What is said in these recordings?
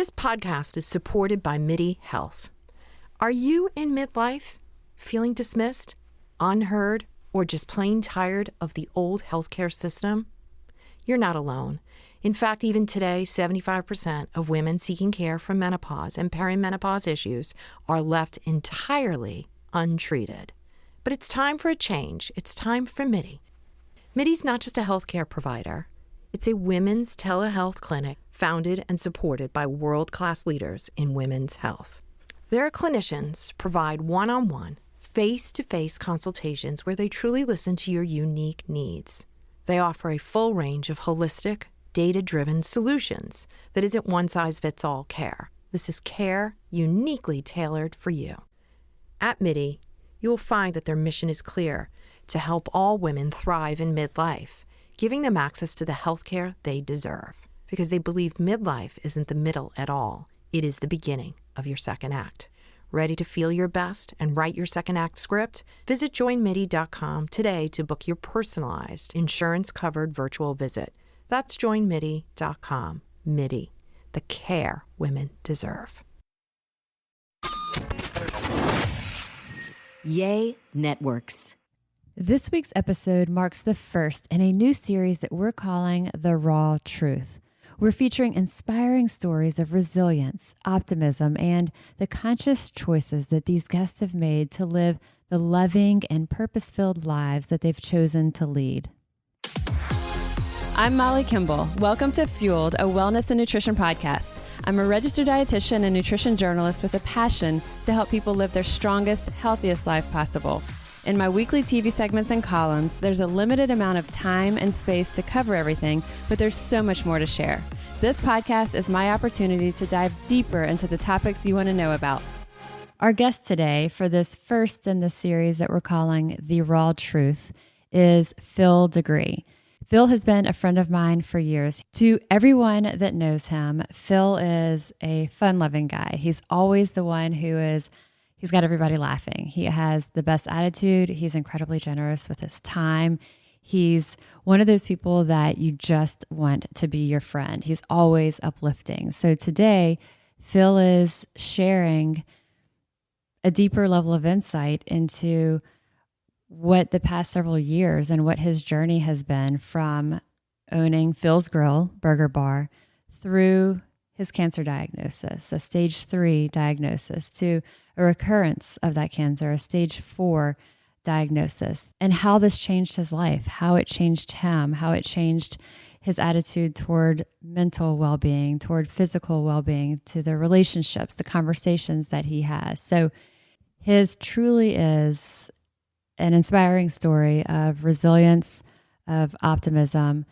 This podcast is supported by MIDI Health. Are you in midlife, feeling dismissed, unheard, or just plain tired of the old healthcare system? You're not alone. In fact, even today, 75% of women seeking care for menopause and perimenopause issues are left entirely untreated. But it's time for a change. It's time for MIDI. MIDI's not just a healthcare provider. It's a women's telehealth clinic founded and supported by world-class leaders in women's health. Their clinicians provide one-on-one, face-to-face consultations where they truly listen to your unique needs. They offer a full range of holistic, data-driven solutions that isn't one-size-fits-all care. This is care uniquely tailored for you. At MIDI, you will find that their mission is clear: to help all women thrive in midlife, giving them access to the healthcare they deserve. Because they believe midlife isn't the middle at all. It is the beginning of your second act. Ready to feel your best and write your second act script? Visit joinmidi.com today to book your personalized, insurance-covered virtual visit. That's joinmidi.com. MIDI, the care women deserve. Yay Networks. This week's episode marks the first in a new series that we're calling The Raw Truth. We're featuring inspiring stories of resilience, optimism, and the conscious choices that these guests have made to live the loving and purpose-filled lives that they've chosen to lead. I'm Molly Kimball. Welcome to Fueled, a wellness and nutrition podcast. I'm a registered dietitian and nutrition journalist with a passion to help people live their strongest, healthiest life possible. In my weekly TV segments and columns, there's a limited amount of time and space to cover everything, but there's so much more to share. This podcast is my opportunity to dive deeper into the topics you want to know about. Our guest today for this first in the series that we're calling The Raw Truth is Phil de Gruy. Phil has been a friend of mine for years. To everyone that knows him, Phil is a fun-loving guy. He's always the one he's got everybody laughing. He has the best attitude. He's incredibly generous with his time. He's one of those people that you just want to be your friend. He's always uplifting. So today, Phil is sharing a deeper level of insight into what the past several years and what his journey has been from owning Phil's Grill Burger Bar through his cancer diagnosis, a stage 3 diagnosis, to a recurrence of that cancer, a stage 4 diagnosis, and how this changed his life, how it changed him, how it changed his attitude toward mental well-being, toward physical well-being, to the relationships, the conversations that he has. So his truly is an inspiring story of resilience, of optimism,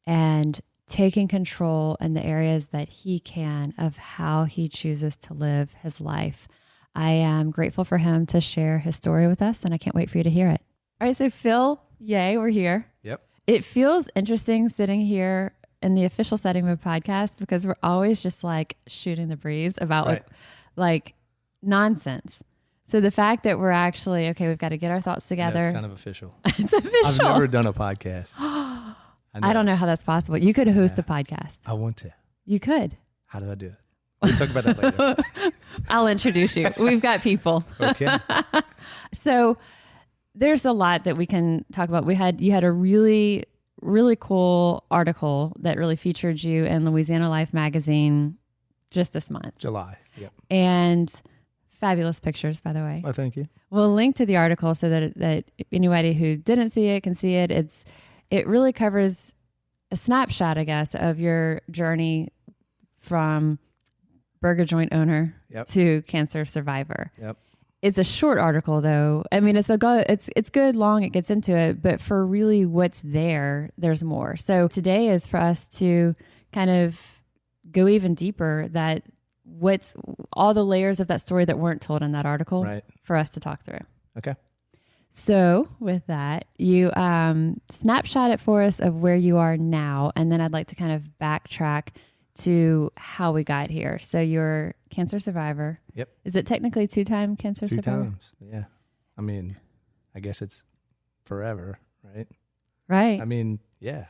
and taking control in the areas that he can of how he chooses to live his life. I am grateful for him to share his story with us, and I can't wait for you to hear it. All right, so Phil, yay, we're here. Yep. It feels interesting sitting here in the official setting of a podcast because we're always just like shooting the breeze about like nonsense. So the fact that we're actually, okay, we've got to get our thoughts together. That's kind of official. It's official. I've never done a podcast. I don't know how that's possible. You could host a podcast. I want to. You could. How do I do it? We'll talk about that later. I'll introduce you. We've got people. Okay. So there's a lot that we can talk about. You had a really, really cool article that really featured you in Louisiana Life magazine just this month. July. Yep. And fabulous pictures, by the way. Well, thank you. We'll link to the article so that anybody who didn't see it can see it. It really covers a snapshot, I guess, of your journey from burger joint owner to cancer survivor. Yep. It's a short article, though. I mean, it's good, long. It gets into it, but for really what's there, there's more. So today is for us to kind of go even deeper. That what's all the layers of that story that weren't told in that article, for us to talk through. Okay. So with that, you snapshot it for us of where you are now, and then I'd like to kind of backtrack to how we got here. So you're cancer survivor. Yep. Is it technically 2-time cancer survivor? 2 times. Yeah. I mean, I guess it's forever, right? Right. I mean, yeah.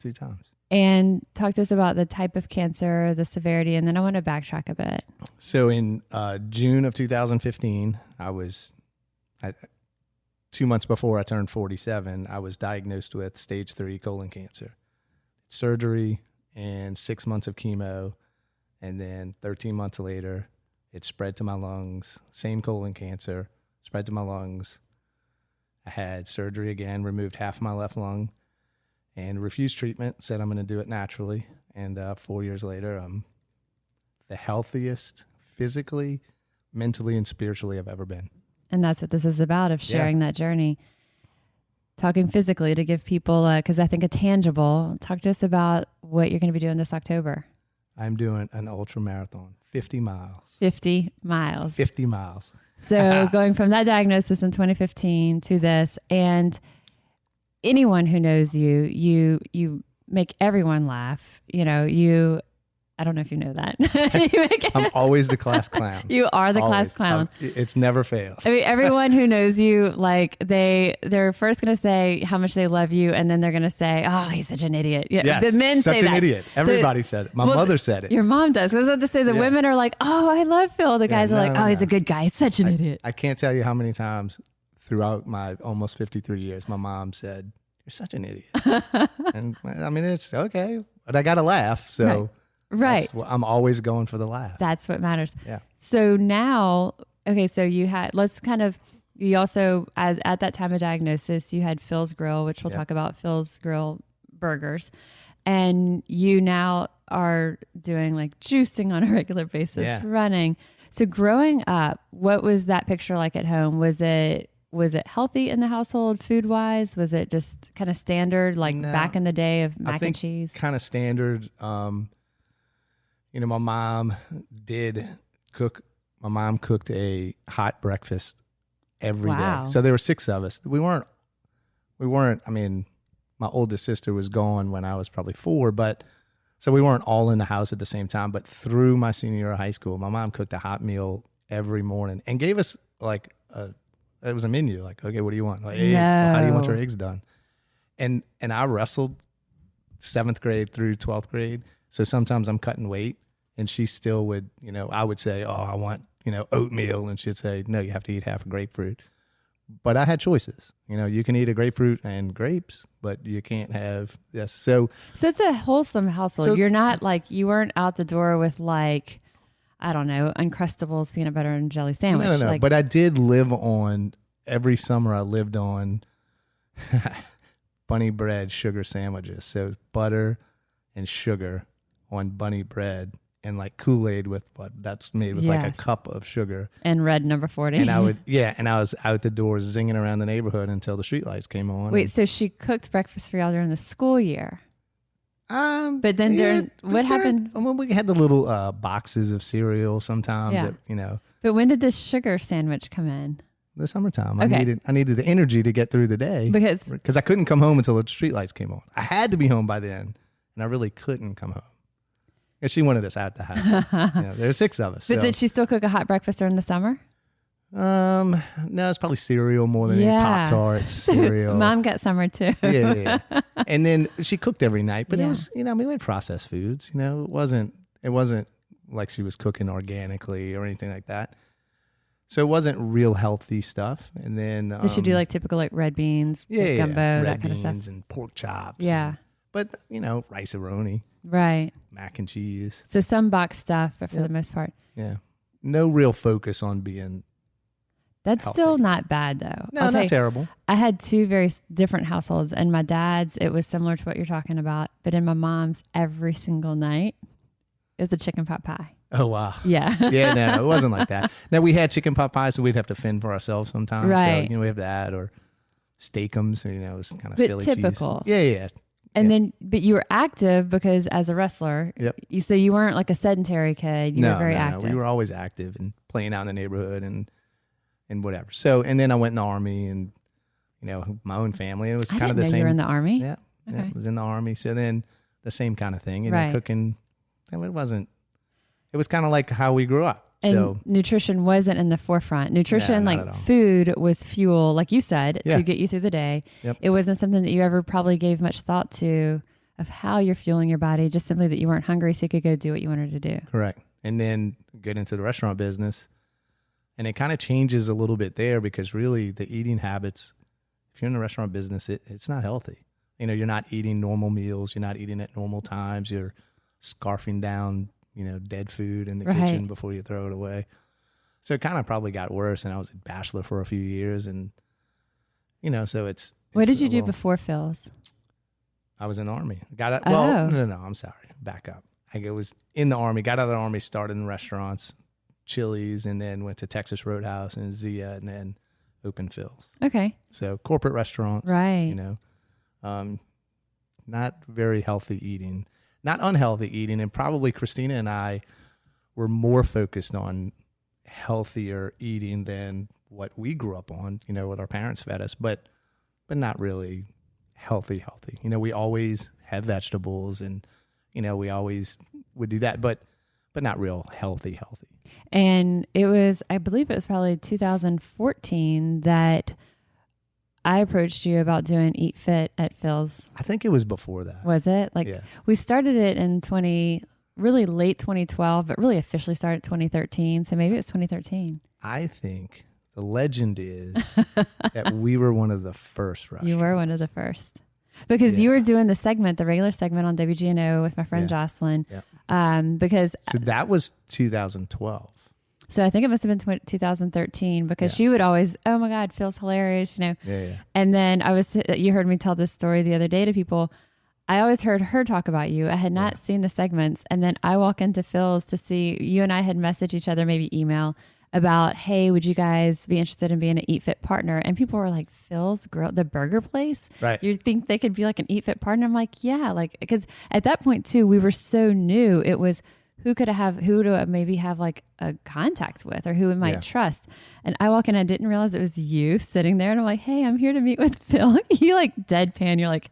2 times. And talk to us about the type of cancer, the severity, and then I want to backtrack a bit. So in June of 2015, 2 months before I turned 47, I was diagnosed with stage 3 colon cancer. Surgery and 6 months of chemo. And then 13 months later, it spread to my lungs. Same colon cancer, spread to my lungs. I had surgery again, removed half my left lung, and refused treatment, said I'm going to do it naturally. And 4 years later, I'm the healthiest physically, mentally, and spiritually I've ever been. And that's what this is about, of sharing that journey. Talking physically to give people, because I think a tangible, talk to us about what you're going to be doing this October. I'm doing an ultra marathon, 50 miles. 50 miles. 50 miles. So going from that diagnosis in 2015 to this, and anyone who knows you, you make everyone laugh. You know, I don't know if you know that. I'm always the class clown. You are the always. class clown. It's never failed. I mean, everyone who knows you, like they're first going to say how much they love you, and then they're going to say, "Oh, he's such an idiot." Yeah, yes, the men such say an that. idiot. Everybody says it. My mother said it. Your mom does. I was about to say the women are like, "Oh, I love Phil." The guys are like, "Oh, he's a good guy. He's such an idiot." I can't tell you how many times throughout my almost 53 years, my mom said, "You're such an idiot." And I mean, it's okay, but I got to laugh. So. Right. I'm always going for the laugh. That's what matters. Yeah. So now, okay, so you also, at that time of diagnosis, you had Phil's Grill, which we'll talk about, Phil's Grill burgers. And you now are doing like juicing on a regular basis, running. So growing up, what was that picture like at home? Was it healthy in the household food wise? Was it just kind of standard, like back in the day of mac and cheese? Kind of standard. You know, my mom did cook. My mom cooked a hot breakfast every day. So there were 6 of us. We weren't, I mean, my oldest sister was gone when I was probably 4, but so we weren't all in the house at the same time. But through my senior year of high school, my mom cooked a hot meal every morning and gave us like it was a menu. Like, okay, what do you want? Like, eggs. Well, how do you want your eggs done? And I wrestled 7th grade through 12th grade. So sometimes I'm cutting weight and she still would, you know, I would say, oh, I want, you know, oatmeal. And she'd say, no, you have to eat half a grapefruit. But I had choices. You know, you can eat a grapefruit and grapes, but you can't have this. So it's a wholesome household. So, you're not like, you weren't out the door with like, I don't know, Uncrustables peanut butter and jelly sandwich. No. Like, but I did live on, every summer I lived on bunny bread sugar sandwiches. So butter and sugar on bunny bread and like Kool-Aid with that's made with like a cup of sugar. And red number 40. And I was out the door zinging around the neighborhood until the streetlights came on. Wait, so she cooked breakfast for y'all during the school year? But then what happened? Well, we had the little boxes of cereal sometimes, that, you know. But when did this sugar sandwich come in? The summertime. Okay. I needed the energy to get through the day because I couldn't come home until the streetlights came on. I had to be home by then, and I really couldn't come home. Because she wanted us at the house. You know, there were 6 of us. But did she still cook a hot breakfast during the summer? No, it's probably cereal more than any Pop-Tarts, cereal. Mom got summer too. Yeah. And then she cooked every night, but it was, you know, we had processed foods. You know, it wasn't like she was cooking organically or anything like that. So it wasn't real healthy stuff. And then did she do like typical like red beans, gumbo, that kind of stuff, and pork chops? Yeah. But you know, rice-a-roni. Right. Mac and cheese. So some boxed stuff, but for the most part. Yeah. No real focus on being That's healthy. Still not bad though. No, not terrible. I had 2 very different households. And my dad's, it was similar to what you're talking about. But in my mom's, every single night, it was a chicken pot pie. Oh, wow. Yeah. Yeah, no, it wasn't like that. Now, we had chicken pot pie, so we'd have to fend for ourselves sometimes. Right. So, you know, we have that or steakums, you know, it was kind of but Philly typical. cheese. Yeah. And then, but you were active because as a wrestler, so you weren't like a sedentary kid. You were very active. No, we were always active and playing out in the neighborhood and whatever. So, and then I went in the Army and, you know, my own family. It was kind of the same. You were in the Army? Yeah. Okay. Yeah, I was in the Army. So then the same kind of thing. You know, cooking, it was kind of like how we grew up. And nutrition wasn't in the forefront. Nutrition, like food, was fuel, like you said, to get you through the day. Yep. It wasn't something that you ever probably gave much thought to. of how you're fueling your body, just simply that you weren't hungry so you could go do what you wanted to do. Correct. And then get into the restaurant business. And it kind of changes a little bit there because really the eating habits, if you're in the restaurant business, it's not healthy. You're not eating normal meals. You're not eating at normal times. You're scarfing down, dead food in the kitchen before you throw it away. So it kind of probably got worse. And I was a bachelor for a few years. And, so it's what did you do before Phil's? I was in the Army. No, I'm sorry. Back up. I was in the Army, got out of the Army, started in restaurants, Chili's, and then went to Texas Roadhouse and Zia, and then opened Phil's. Okay. So corporate restaurants. Right. Not very healthy eating, not unhealthy eating. And probably Christina and I were more focused on healthier eating than what we grew up on, what our parents fed us, but not really healthy. We always have vegetables and, we always would do that, but not real healthy. And I believe it was probably 2014 that I approached you about doing Eat Fit at Phil's. I think it was before that. Was it? Yeah. We started it in really late 2012, but really officially started 2013. So maybe it was 2013. I think the legend is that we were one of the first restaurants. You were one of the first. Because you were doing the regular segment on WGNO with my friend Jocelyn. Yeah. So that was 2012. So I think it must have been 2013 because she would always, oh my God, Phil's hilarious, Yeah. And then you heard me tell this story the other day to people. I always heard her talk about you. I had not seen the segments. And then I walk into Phil's to see you and I had messaged each other, maybe email, about, hey, would you guys be interested in being an Eat Fit partner? And people were like, Phil's Grill, the burger place? Right. You think they could be like an Eat Fit partner? I'm like, yeah, because at that point too, we were so new. It was who to maybe have like a contact with or who we might trust. And I walk in, I didn't realize it was you sitting there. And I'm like, hey, I'm here to meet with Phil. You like deadpan. You're like,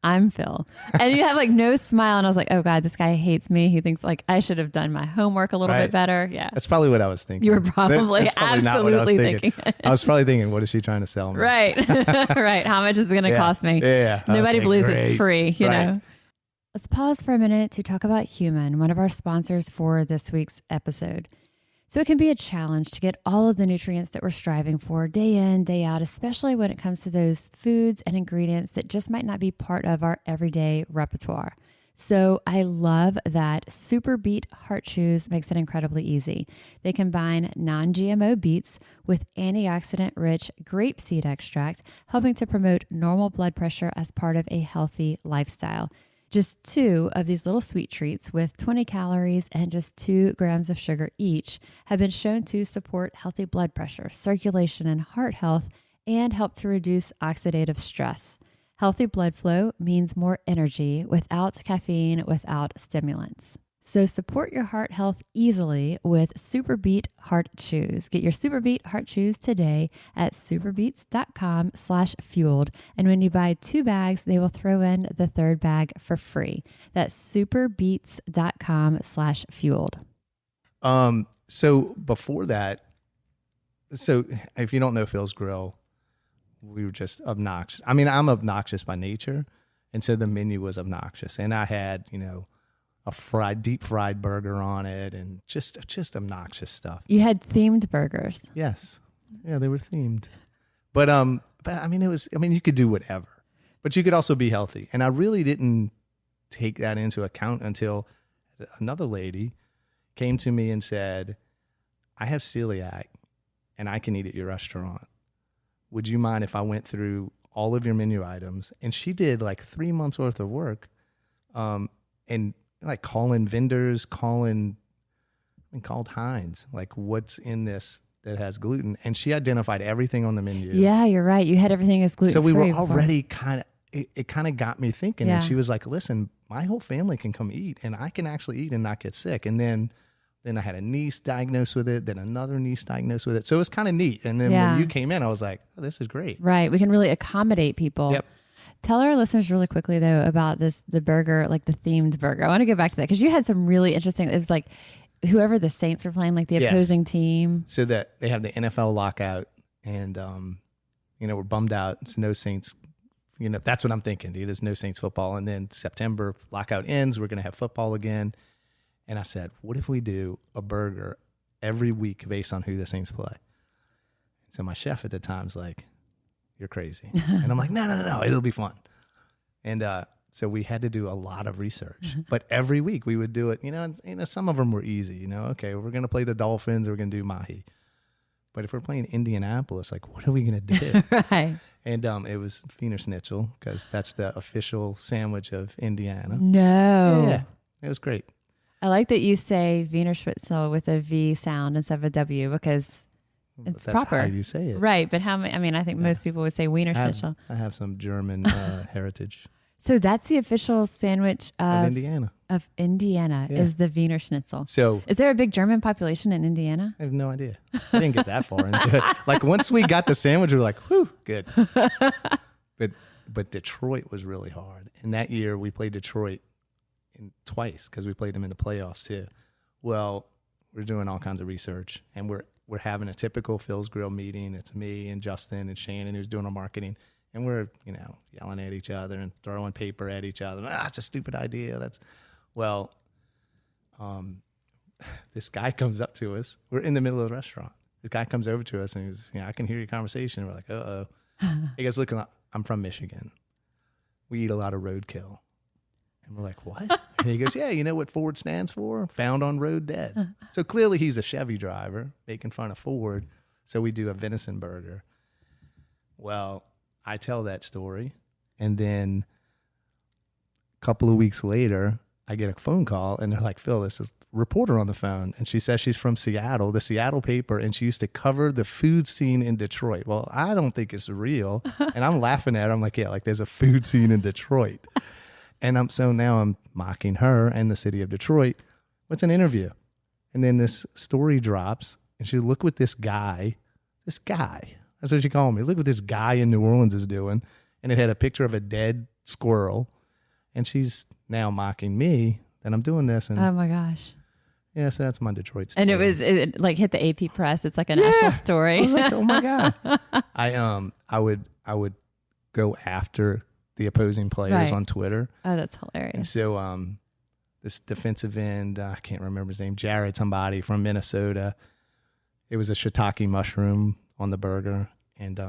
I'm Phil. And you have like no smile. And I was like, oh God, this guy hates me. He thinks like I should have done my homework a little bit better. Yeah. That's probably what I was thinking. You were probably absolutely thinking. I was probably thinking, what is she trying to sell me? Right. Right. How much is it going to cost me? Yeah. Nobody believes it's free, you know? Let's pause for a minute to talk about Human, one of our sponsors for this week's episode. So it can be a challenge to get all of the nutrients that we're striving for day in, day out, especially when it comes to those foods and ingredients that just might not be part of our everyday repertoire. So I love that Super Beet Heart Chews makes it incredibly easy. They combine non-GMO beets with antioxidant-rich grapeseed extract, helping to promote normal blood pressure as part of a healthy lifestyle. Just 2 of these little sweet treats with 20 calories and just 2 grams of sugar each have been shown to support healthy blood pressure, circulation, and heart health, and help to reduce oxidative stress. Healthy blood flow means more energy without caffeine, without stimulants. So support your heart health easily with Super Beet Heart Chews. Get your Super Beet Heart Chews today at superbeets.com/fueled. And when you buy 2 bags, they will throw in the 3rd bag for free. That's superbeets.com/fueled. So before that, so if you don't know Phil's Grill, we were just obnoxious. I mean, I'm obnoxious by nature. And so the menu was obnoxious. And I had, a deep fried burger on it and just obnoxious stuff. You had themed burgers. Yes. Yeah, they were themed. But I mean, you could do whatever, but you could also be healthy. And I really didn't take that into account until another lady came to me and said, I have celiac and I can eat at your restaurant. Would you mind if I went through all of your menu items? And she did like 3 months worth of work. And like calling vendors, called Heinz, like what's in this that has gluten. And she identified everything on the menu. Yeah, you're right. You had everything as gluten-free. So we were already it kind of got me thinking. Yeah. And she was like, listen, my whole family can come eat and I can actually eat and not get sick. And then I had a niece diagnosed with it, then another niece diagnosed with it. So it was kind of neat. And then when you came in, I was like, oh, this is great. Right. We can really accommodate people. Yep. Tell our listeners really quickly, though, about the burger, like the themed burger. I want to go back to that because you had some really interesting, it was like whoever the Saints were playing, like the opposing team. So that they have the NFL lockout and, we're bummed out. It's no Saints that's what I'm thinking. There's no Saints football. And then September, lockout ends. We're going to have football again. And I said, what if we do a burger every week based on who the Saints play? So my chef at the time's like, you're crazy. And I'm like, no, it'll be fun. And so we had to do a lot of research. But every week we would do it, and some of them were easy. Okay, we're going to play the Dolphins, we're going to do mahi. But if we're playing Indianapolis, like, what are we going to do? Right. And it was Wiener Schnitzel, because that's the official sandwich of Indiana. No. Yeah, it was great. I like that you say Wiener Schnitzel with a V sound instead of a W, because it's that's proper. how you say it. Right. But I think most people would say Wiener Schnitzel. I have some German heritage. So that's the official sandwich of Indiana. Of Indiana is the Wiener Schnitzel. So is there a big German population in Indiana? I have no idea. I didn't get that far into it. Like, once we got the sandwich, we were like, whew, good. But Detroit was really hard. And that year we played Detroit twice, because we played them in the playoffs too. Well, we're doing all kinds of research, and we're having a typical Phil's Grill meeting. It's me and Justin and Shannon who's doing our marketing. And we're, yelling at each other and throwing paper at each other. It's a stupid idea. This guy comes up to us. We're in the middle of the restaurant. This guy comes over to us and he's, I can hear your conversation. We're like, uh-oh. He goes, look, I'm from Michigan. We eat a lot of roadkill. And we're like, what? And he goes, yeah, you know what Ford stands for? Found on road dead. So clearly he's a Chevy driver making fun of Ford. So we do a venison burger. Well, I tell that story, and then a couple of weeks later, I get a phone call, and they're like, Phil, this is a reporter on the phone, and she says she's from Seattle, the Seattle paper, and she used to cover the food scene in Detroit. Well, I don't think it's real, and I'm laughing at her. I'm like, yeah, like, there's a food scene in Detroit. And now I'm mocking her and the city of Detroit. What's an interview? And then this story drops, and she look what this guy. That's what she called me. Look what this guy in New Orleans is doing. And it had a picture of a dead squirrel. And she's now mocking me that I'm doing this. And oh my gosh. Yeah, so that's my Detroit story. And it like hit the AP press. It's like a national story. I was like, oh my God. I would go after the opposing players on Twitter. Oh, that's hilarious. And so this defensive end, I can't remember his name, Jared somebody from Minnesota. It was a shiitake mushroom on the burger, and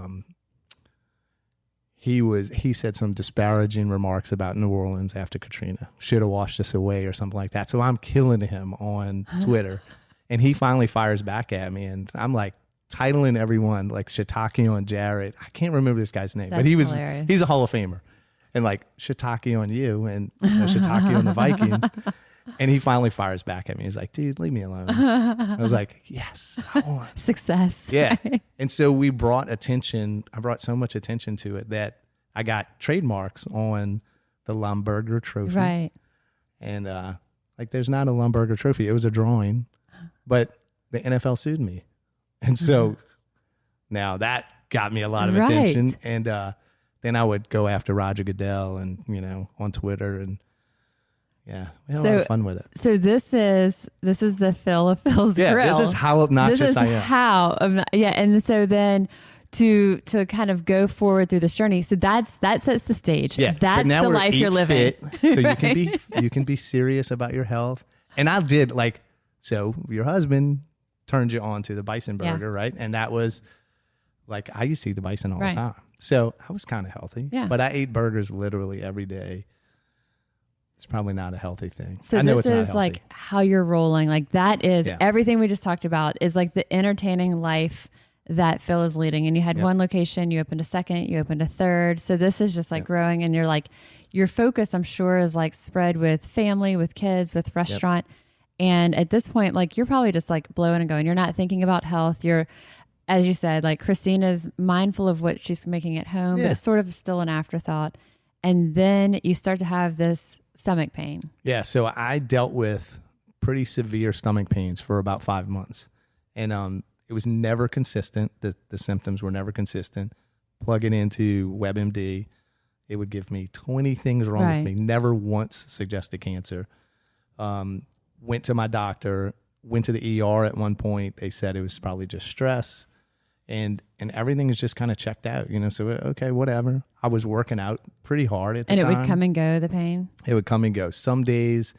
he said some disparaging remarks about New Orleans after Katrina. Should have washed us away or something like that. So I'm killing him on Twitter, and he finally fires back at me, and I'm like titling everyone like shiitake on Jared. I can't remember this guy's name, but he's a Hall of Famer, and like shiitake on you and shiitake on the Vikings. And he finally fires back at me. He's like, dude, leave me alone. I was like, yes. Success. Yeah. And so I brought so much attention to it that I got trademarks on the Lumberger trophy. Right. And there's not a Lumberger trophy. It was a drawing, but the NFL sued me. And so now that got me a lot of attention. And then I would go after Roger Goodell and, on Twitter, and yeah, we had a lot of fun with it. So this is the Phil of Phil's Grill. Yeah, this is how obnoxious I am. And so then to kind of go forward through this journey, so that sets the stage. Yeah, that's the life you're living. So you can be serious about your health. And I did so your husband turned you on to the bison burger, right? And that was like, I used to eat the bison all the time. So I was kind of healthy, but I ate burgers literally every day. It's probably not a healthy thing. So this is like how you're rolling. Like that is everything we just talked about is like the entertaining life that Phil is leading. And you had one location, you opened a second, you opened a third. So this is just like growing, and you're like, your focus, I'm sure, is like spread with family, with kids, with restaurant. And at this point, like you're probably just like blowing and going. You're not thinking about health. You're, as you said, like Christina's mindful of what she's making at home, but it's sort of still an afterthought. And then you start to have this stomach pain. Yeah. So I dealt with pretty severe stomach pains for about 5 months, and it was never consistent. The symptoms were never consistent. Plug it into WebMD, it would give me 20 things wrong with me. Never once suggested cancer. Went to my doctor, went to the ER at one point. They said it was probably just stress. and everything is just kind of checked out, so okay, whatever. I was working out pretty hard at the time. And it would come and go, the pain? It would come and go. Some days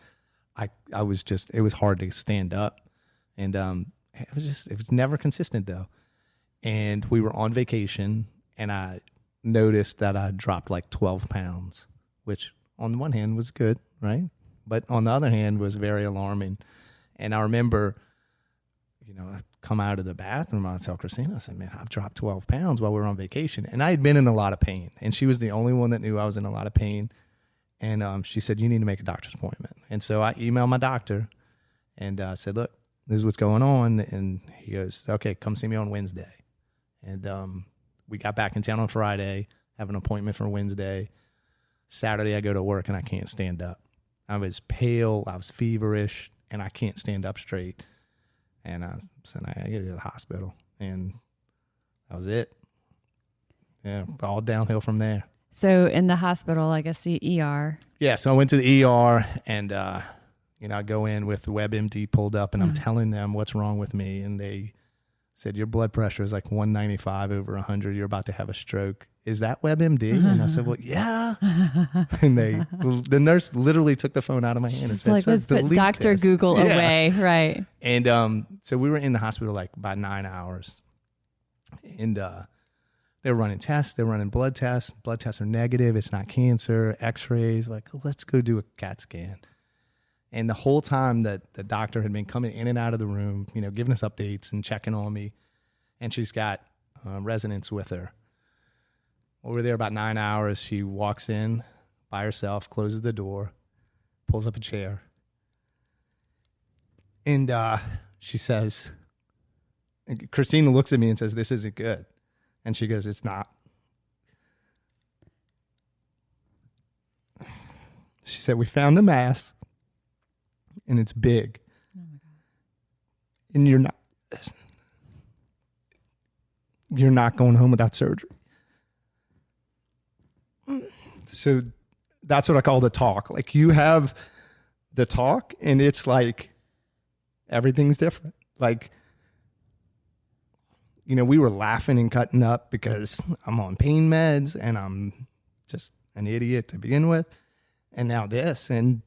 I was just, it was hard to stand up, and it was never consistent though. And we were on vacation, and I noticed that I dropped like 12 pounds, which on the one hand was good, right? But on the other hand was very alarming. And I remember, I come out of the bathroom, I tell Christina, I said, man, I've dropped 12 pounds while we were on vacation. And I had been in a lot of pain, and she was the only one that knew I was in a lot of pain. And she said, you need to make a doctor's appointment. And so I emailed my doctor and said, look, this is what's going on. And he goes, okay, come see me on Wednesday. And we got back in town on Friday, have an appointment for Wednesday. Saturday, I go to work and I can't stand up. I was pale, I was feverish, and I can't stand up straight. And I said, I got to go to the hospital. And that was it. Yeah, all downhill from there. So in the hospital, I guess the ER. Yeah, so I went to the ER, and I go in with WebMD pulled up, and I'm telling them what's wrong with me. And they said, your blood pressure is like 195 over 100. You're about to have a stroke. Is that WebMD? And I said, well, yeah. And the nurse literally took the phone out of my hand and said, like, let's put Dr. this. Google away. Right. And so we were in the hospital like about 9 hours. And they were running tests. They were running blood tests. Blood tests are negative. It's not cancer. X-rays. Like, let's go do a CAT scan. And the whole time that the doctor had been coming in and out of the room, giving us updates and checking on me. And she's got residents with her. We were there about 9 hours. She walks in by herself, closes the door, pulls up a chair. And she says, Christina looks at me and says, this isn't good. And she goes, it's not. She said, we found a mass, and it's big. Oh my God. And you're not going home without surgery. So that's what I call the talk. Like, you have the talk, and it's like everything's different. Like, we were laughing and cutting up because I'm on pain meds and I'm just an idiot to begin with. And now this, and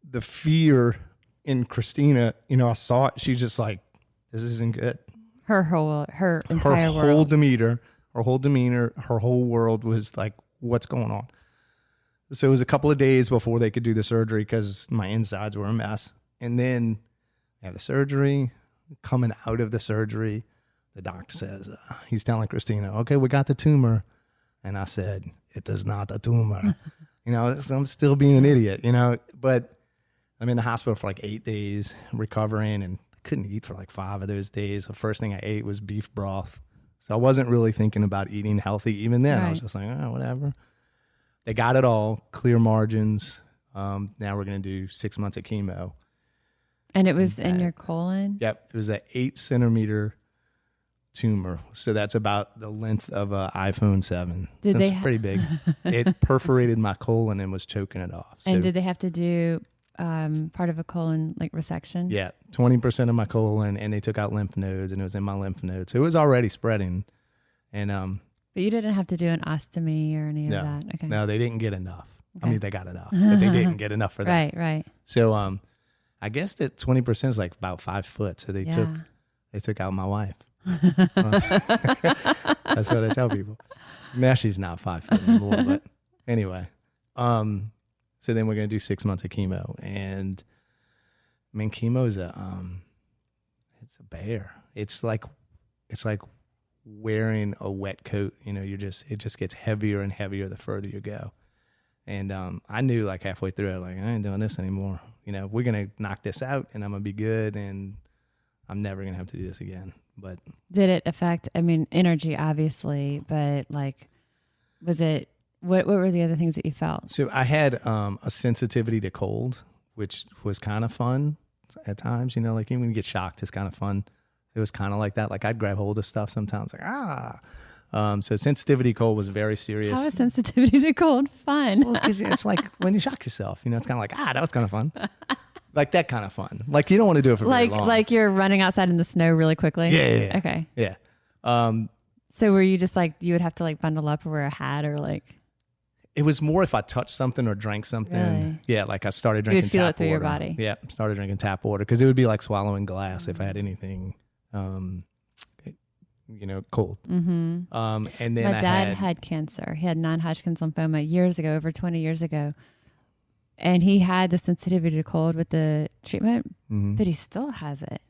the fear in Christina, I saw it. She's just like, this isn't good. Her entire whole demeanor, her whole world was like, what's going on? So it was a couple of days before they could do the surgery because my insides were a mess. And then I have the surgery. Coming out of the surgery, the doctor says, he's telling Christina, okay, we got the tumor. And I said, it is not a tumor. So I'm still being an idiot, but I'm in the hospital for like 8 days recovering, and couldn't eat for like 5 of those days. The first thing I ate was beef broth. So I wasn't really thinking about eating healthy even then. Right. I was just like, whatever. They got it all, clear margins. Now we're going to do 6 months of chemo. And it was in your colon? Yep. It was an 8 centimeter tumor. So that's about the length of an iPhone 7. It's pretty big. It perforated my colon and was choking it off. And did they have to do part of a colon like resection? Yeah. 20% of my colon, and they took out lymph nodes, and it was in my lymph nodes. So it was already spreading. And but you didn't have to do an ostomy or any of that? Okay. No, they didn't get enough. Okay. I mean, they got enough, but they didn't get enough for that. Right. So I guess that 20% is like about 5 foot. So they took out my wife. That's what I tell people. Now she's not 5 foot anymore, but anyway. So then we're gonna do 6 months of chemo, and I mean, chemo is it's a bear. It's like wearing a wet coat. It just gets heavier and heavier the further you go. And I knew like halfway through, like, I ain't doing this anymore. We're gonna knock this out, and I'm gonna be good, and I'm never gonna have to do this again. But did it affect? I mean, energy, obviously, but like, was it? What were the other things that you felt? So I had a sensitivity to cold, which was kind of fun at times. Like even when you get shocked, it's kind of fun. It was kind of like that. Like I'd grab hold of stuff sometimes, like so sensitivity to cold was very serious. How is sensitivity to cold fun? Well, because it's like when you shock yourself, it's kind of like that was kind of fun. Like that kind of fun. Like you don't want to do it for very long. Like you're running outside in the snow really quickly? Yeah. Okay. Yeah. So were you just like, you would have to like bundle up or wear a hat or like? It was more if I touched something or drank something. Really? Yeah, like I started drinking tap water. You would feel it through your body. Yeah, started drinking tap water because it would be like swallowing glass if I had anything, cold. Mm-hmm. And then my dad had cancer. He had non-Hodgkin's lymphoma years ago, over 20 years ago. And he had the sensitivity to cold with the treatment, but he still has it.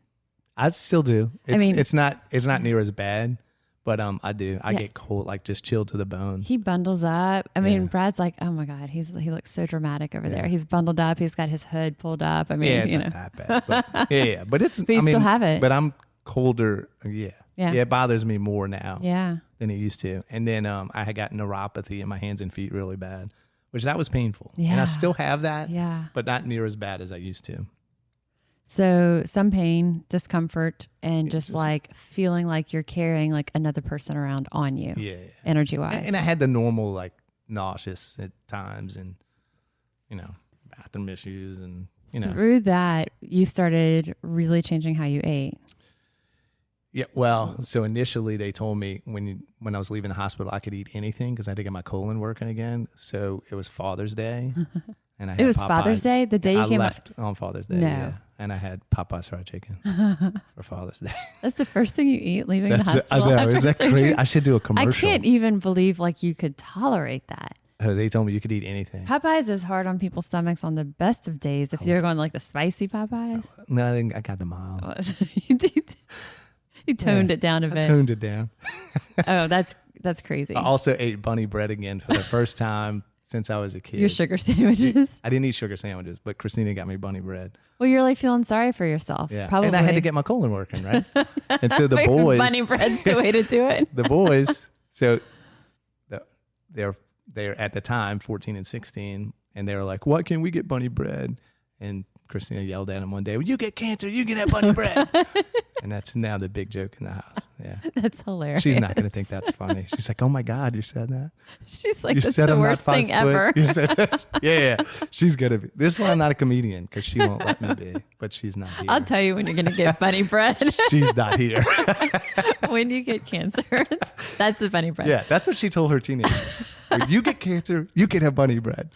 I still do. It's not near as bad. But I do. I get cold, like just chilled to the bone. He bundles up. I mean, Brad's like, oh my God, he looks so dramatic over there. He's bundled up. He's got his hood pulled up. I mean, it's not that bad. But, yeah. But it's. But you still have it. But I'm colder. Yeah. It bothers me more now. Yeah. Than it used to. And then I had got neuropathy in my hands and feet really bad, which that was painful. Yeah. And I still have that. Yeah. But not near as bad as I used to. So some pain, discomfort, and just like feeling like you're carrying like another person around on you, energy wise. And I had the normal like nauseous at times, and bathroom issues, and Through that, you started really changing how you ate. Yeah, well, so initially they told me when I was leaving the hospital I could eat anything because I had to get my colon working again. So it was Father's Day, and I had it was Popeyes. Father's Day, the day you came left on Father's Day. No. Yeah. And I had Popeye's fried chicken for Father's Day. That's the first thing you eat leaving the hospital. I know. Is that crazy? I should do a commercial. I can't even believe like you could tolerate that. Oh, they told me you could eat anything. Popeyes is hard on people's stomachs on the best of days. If you're going like the spicy Popeyes. No, I got the mild. You toned it down a bit. I toned it down. Oh, that's crazy. I also ate bunny bread again for the first time since I was a kid. Your sugar sandwiches? I didn't eat sugar sandwiches, but Christina got me bunny bread. Well, you're like feeling sorry for yourself. Yeah. Probably. And I had to get my colon working, right? And so the boys. Bunny bread's the way to do it. The boys, so they're at the time 14 and 16, and they were like, "What can we get bunny bread?" And Christina yelled at him one day, "Well, you get cancer, you can have bunny bread." And that's now the big joke in the house. Yeah. That's hilarious. She's not going to think that's funny. She's like, "Oh my God, you said that?" She's like, "This is the worst thing ever." Yeah. She's going to be. This one I'm not a comedian because she won't let me be, but she's not here. I'll tell you when you're going to get bunny bread. She's not here. When you get cancer, that's the bunny bread. Yeah, that's what she told her teenagers. When you get cancer, you can have bunny bread.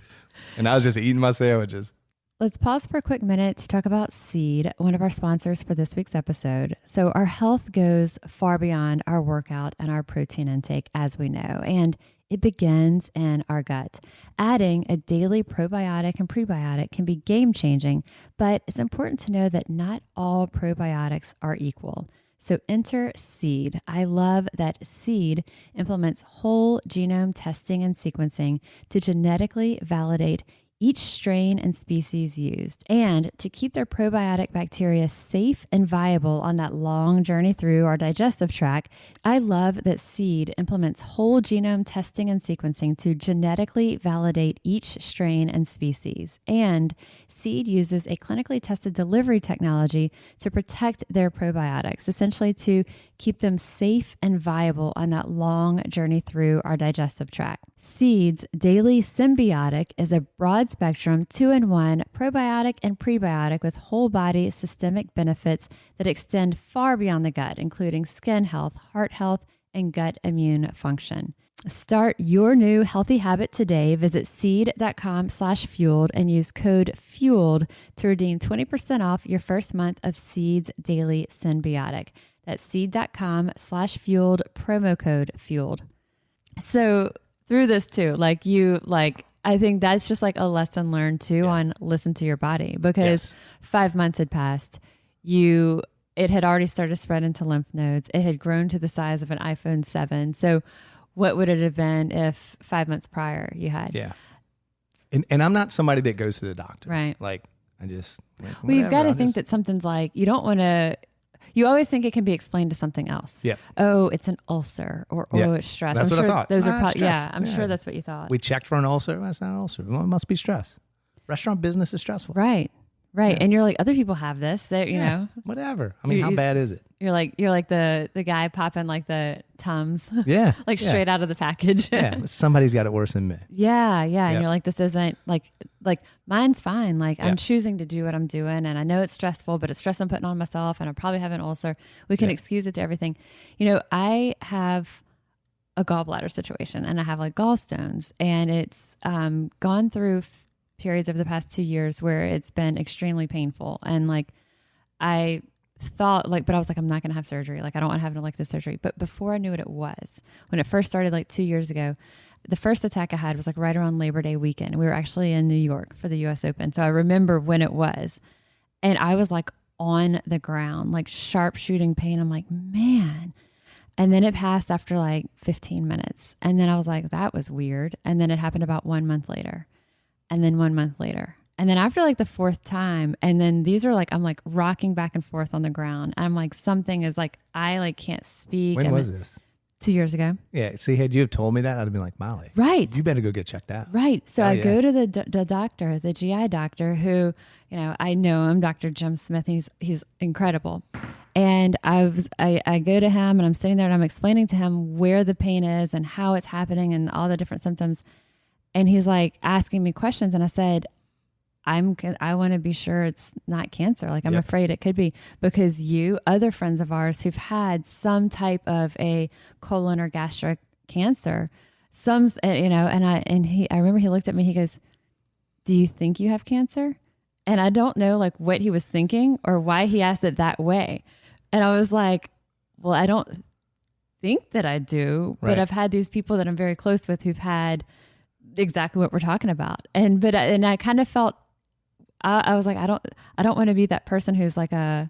And I was just eating my sandwiches. Let's pause for a quick minute to talk about Seed, one of our sponsors for this week's episode. So our health goes far beyond our workout and our protein intake, as we know, and it begins in our gut. Adding a daily probiotic and prebiotic can be game-changing, but it's important to know that not all probiotics are equal. So enter Seed. I love that Seed implements whole genome testing and sequencing to genetically validate each strain and species used, and to keep their probiotic bacteria safe and viable on that long journey through our digestive tract. I love that Seed implements whole genome testing and sequencing to genetically validate each strain and species. And Seed uses a clinically tested delivery technology to protect their probiotics, essentially to keep them safe and viable on that long journey through our digestive tract. Seed's Daily Symbiotic is a broad spectrum 2-in-1 probiotic and prebiotic with whole body systemic benefits that extend far beyond the gut, including skin health, heart health, and gut immune function. Start your new healthy habit today. Visit seed.com/fueled and use code FUELED to redeem 20% off your first month of Seed's Daily Symbiotic. That's seed.com/fueled, promo code FUELED. So through this too, I think that's just like a lesson learned too on listen to your body, because 5 months had passed. It had already started to spread into lymph nodes. It had grown to the size of an iPhone 7. So what would it have been if 5 months prior you had? Yeah. And I'm not somebody that goes to the doctor. Right. Like I just, well, you've got to think that something's like, you don't want to, you always think it can be explained to something else. Yeah. Oh, it's an ulcer, or it's stress. That's what I thought. Those are probably, I'm sure that's what you thought. We checked for an ulcer. That's not an ulcer. Well, it must be stress. Restaurant business is stressful. Right. Right. Yeah. And you're like, other people have this. That you know, whatever. I mean, how bad is it? You're like the guy popping like the Tums. Yeah. Like straight out of the package. Yeah. Somebody's got it worse than me. Yeah. And you're like, this isn't like mine's fine. Like I'm choosing to do what I'm doing, and I know it's stressful, but it's stress I'm putting on myself, and I probably have an ulcer. We can excuse it to everything. You know, I have a gallbladder situation, and I have like gallstones, and it's gone through periods over the past 2 years where it's been extremely painful. And like, I thought like, but I was like, I'm not going to have surgery. Like, I don't want to have an elective surgery. But before I knew what it was, when it first started like 2 years ago, the first attack I had was like right around Labor Day weekend. We were actually in New York for the US Open. So I remember when it was, and I was like on the ground, like sharp shooting pain. I'm like, man. And then it passed after like 15 minutes. And then I was like, that was weird. And then it happened about 1 month later. And then 1 month later. And then after like the fourth time, and then these are like, I'm like rocking back and forth on the ground. And I'm like, something is like, I like can't speak. When was this? 2 years ago. Yeah. See, had you have told me that, I'd have been like, Molly, right. You better go get checked out. Right. So I go to the doctor, the GI doctor, who, you know, I know him, Dr. Jim Smith. He's incredible. And I go to him, and I'm sitting there, and I'm explaining to him where the pain is and how it's happening and all the different symptoms. And he's like asking me questions. And I said, I want to be sure it's not cancer. Like, I'm afraid it could be, because other friends of ours who've had some type of a colon or gastric cancer, you know, I remember he looked at me, he goes, do you think you have cancer? And I don't know like what he was thinking or why he asked it that way. And I was like, well, I don't think that I do, but I've had these people that I'm very close with who've had exactly what we're talking about. And I kind of felt, I was like, I don't want to be that person who's like a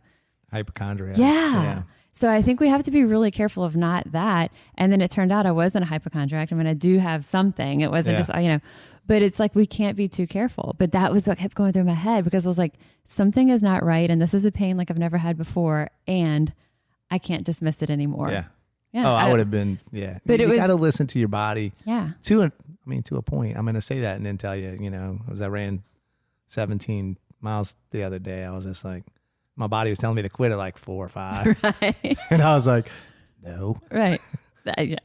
hypochondriac. Yeah. So I think we have to be really careful of not that. And then it turned out I wasn't a hypochondriac. I mean, I do have something. It wasn't just, you know, but it's like, we can't be too careful. But that was what kept going through my head, because I was like, something is not right. And this is a pain like I've never had before. And I can't dismiss it anymore. Yeah. Oh, I would have been, But you got to listen to your body. Yeah. To a point. I'm going to say that and then tell you, you know, as I ran 17 miles the other day, I was just like, my body was telling me to quit at like 4 or 5. Right. And I was like, no. Right.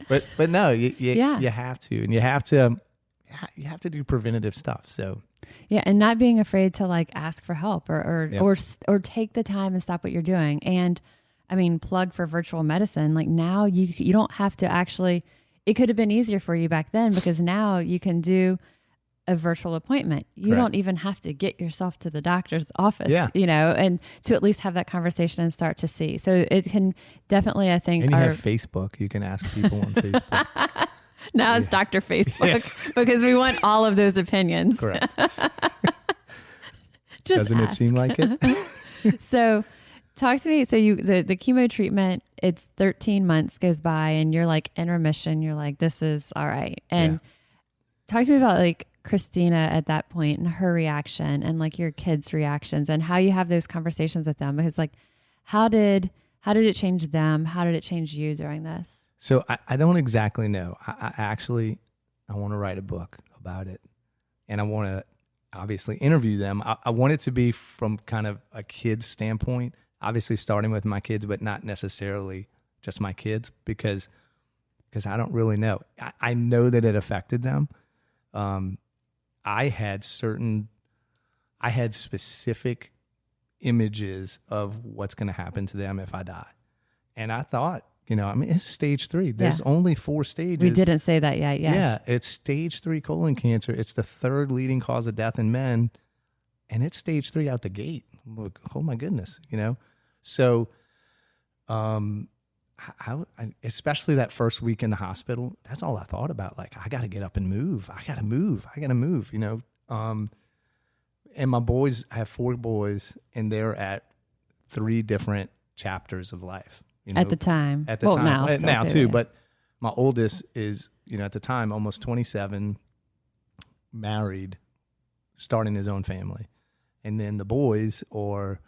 But no, you have to, and you have to do preventative stuff. So yeah, and not being afraid to like ask for help or take the time and stop what you're doing. And I mean, plug for virtual medicine. Like now you don't have to actually, it could have been easier for you back then, because now you can do a virtual appointment. You don't even have to get yourself to the doctor's office, you know, and to at least have that conversation and start to see. So it can definitely, I think. And you have Facebook. You can ask people on Facebook. Now it's Dr. Facebook because we want all of those opinions. Correct. Doesn't it seem like it? So talk to me. So the chemo treatment, it's 13 months goes by and you're like in remission. You're like, this is all right. And talk to me about like Christina at that point and her reaction and like your kids' reactions and how you have those conversations with them, because like, how did it change them? How did it change you during this? So I don't exactly know. I want to write a book about it, and I want to obviously interview them. I want it to be from kind of a kid's standpoint, obviously starting with my kids, but not necessarily just my kids, because I don't really know. I know that it affected them. I had specific images of what's going to happen to them if I die. And I thought, you know, I mean, it's stage 3. There's only 4 stages. We didn't say that yet. Yes. Yeah. It's stage 3 colon cancer. It's the 3rd leading cause of death in men. And it's stage 3 out the gate. I'm like, oh my goodness, you know? So, especially that first week in the hospital, that's all I thought about. Like, I got to get up and move. I got to move, you know? And my boys, I have 4 boys, and they're at 3 different chapters of life. You know, at the time. Now too. But my oldest is, you know, at the time, almost 27, married, starting his own family. And then the boys are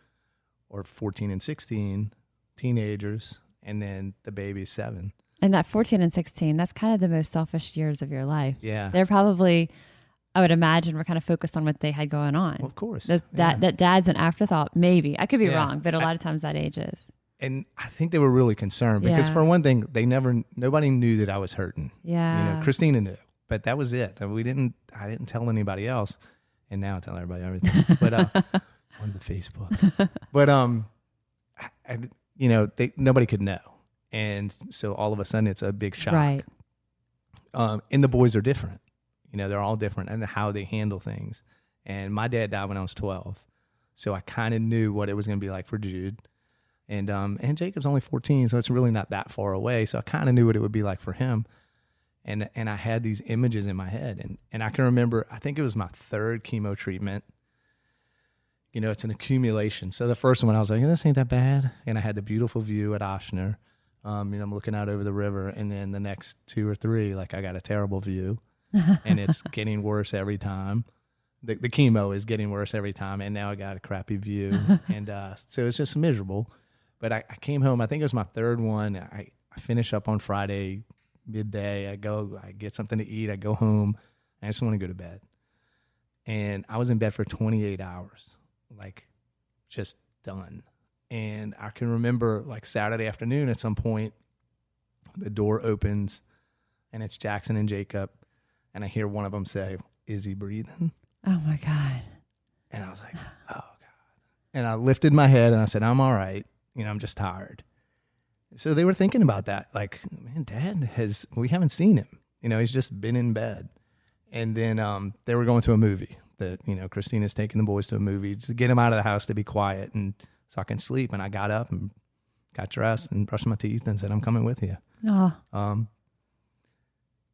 14 and 16, teenagers, and then the baby's 7. And that 14 and 16, that's kind of the most selfish years of your life. Yeah. They're probably I would imagine, were kind of focused on what they had going on. Well, of course. That dad's an afterthought, maybe. I could be Yeah. wrong, but a lot of times that age is. And I think they were really concerned because for one thing, nobody knew that I was hurting. Yeah. Christina knew, but that was it. I didn't tell anybody else. And now I tell everybody everything, but on the Facebook, but nobody could know. And so all of a sudden it's a big shock. Right. And the boys are different. They're all different and how they handle things. And my dad died when I was 12. So I kind of knew what it was going to be like for Jude. And Jacob's only 14, so it's really not that far away. So I kind of knew what it would be like for him. And I had these images in my head. And I can remember, I think it was my third chemo treatment. It's an accumulation. So the first one, I was like, this ain't that bad. And I had the beautiful view at Oshner. I'm looking out over the river. And then the next 2 or 3, I got a terrible view. And it's getting worse every time. The chemo is getting worse every time. And now I got a crappy view. And so it's just miserable. But I came home, I think it was my third one. I finish up on Friday midday. I get something to eat. I go home. I just want to go to bed. And I was in bed for 28 hours, just done. And I can remember Saturday afternoon at some point, the door opens and it's Jackson and Jacob. And I hear one of them say, "Is he breathing?" Oh my God. And I was like, oh God. And I lifted my head and I said, "I'm all right. I'm just tired." So they were thinking about that. Man, Dad we haven't seen him. He's just been in bed. And then they were going to a movie that, Christina's taking the boys to a movie to get him out of the house to be quiet and so I can sleep. And I got up and got dressed and brushed my teeth and said, "I'm coming with you." Oh.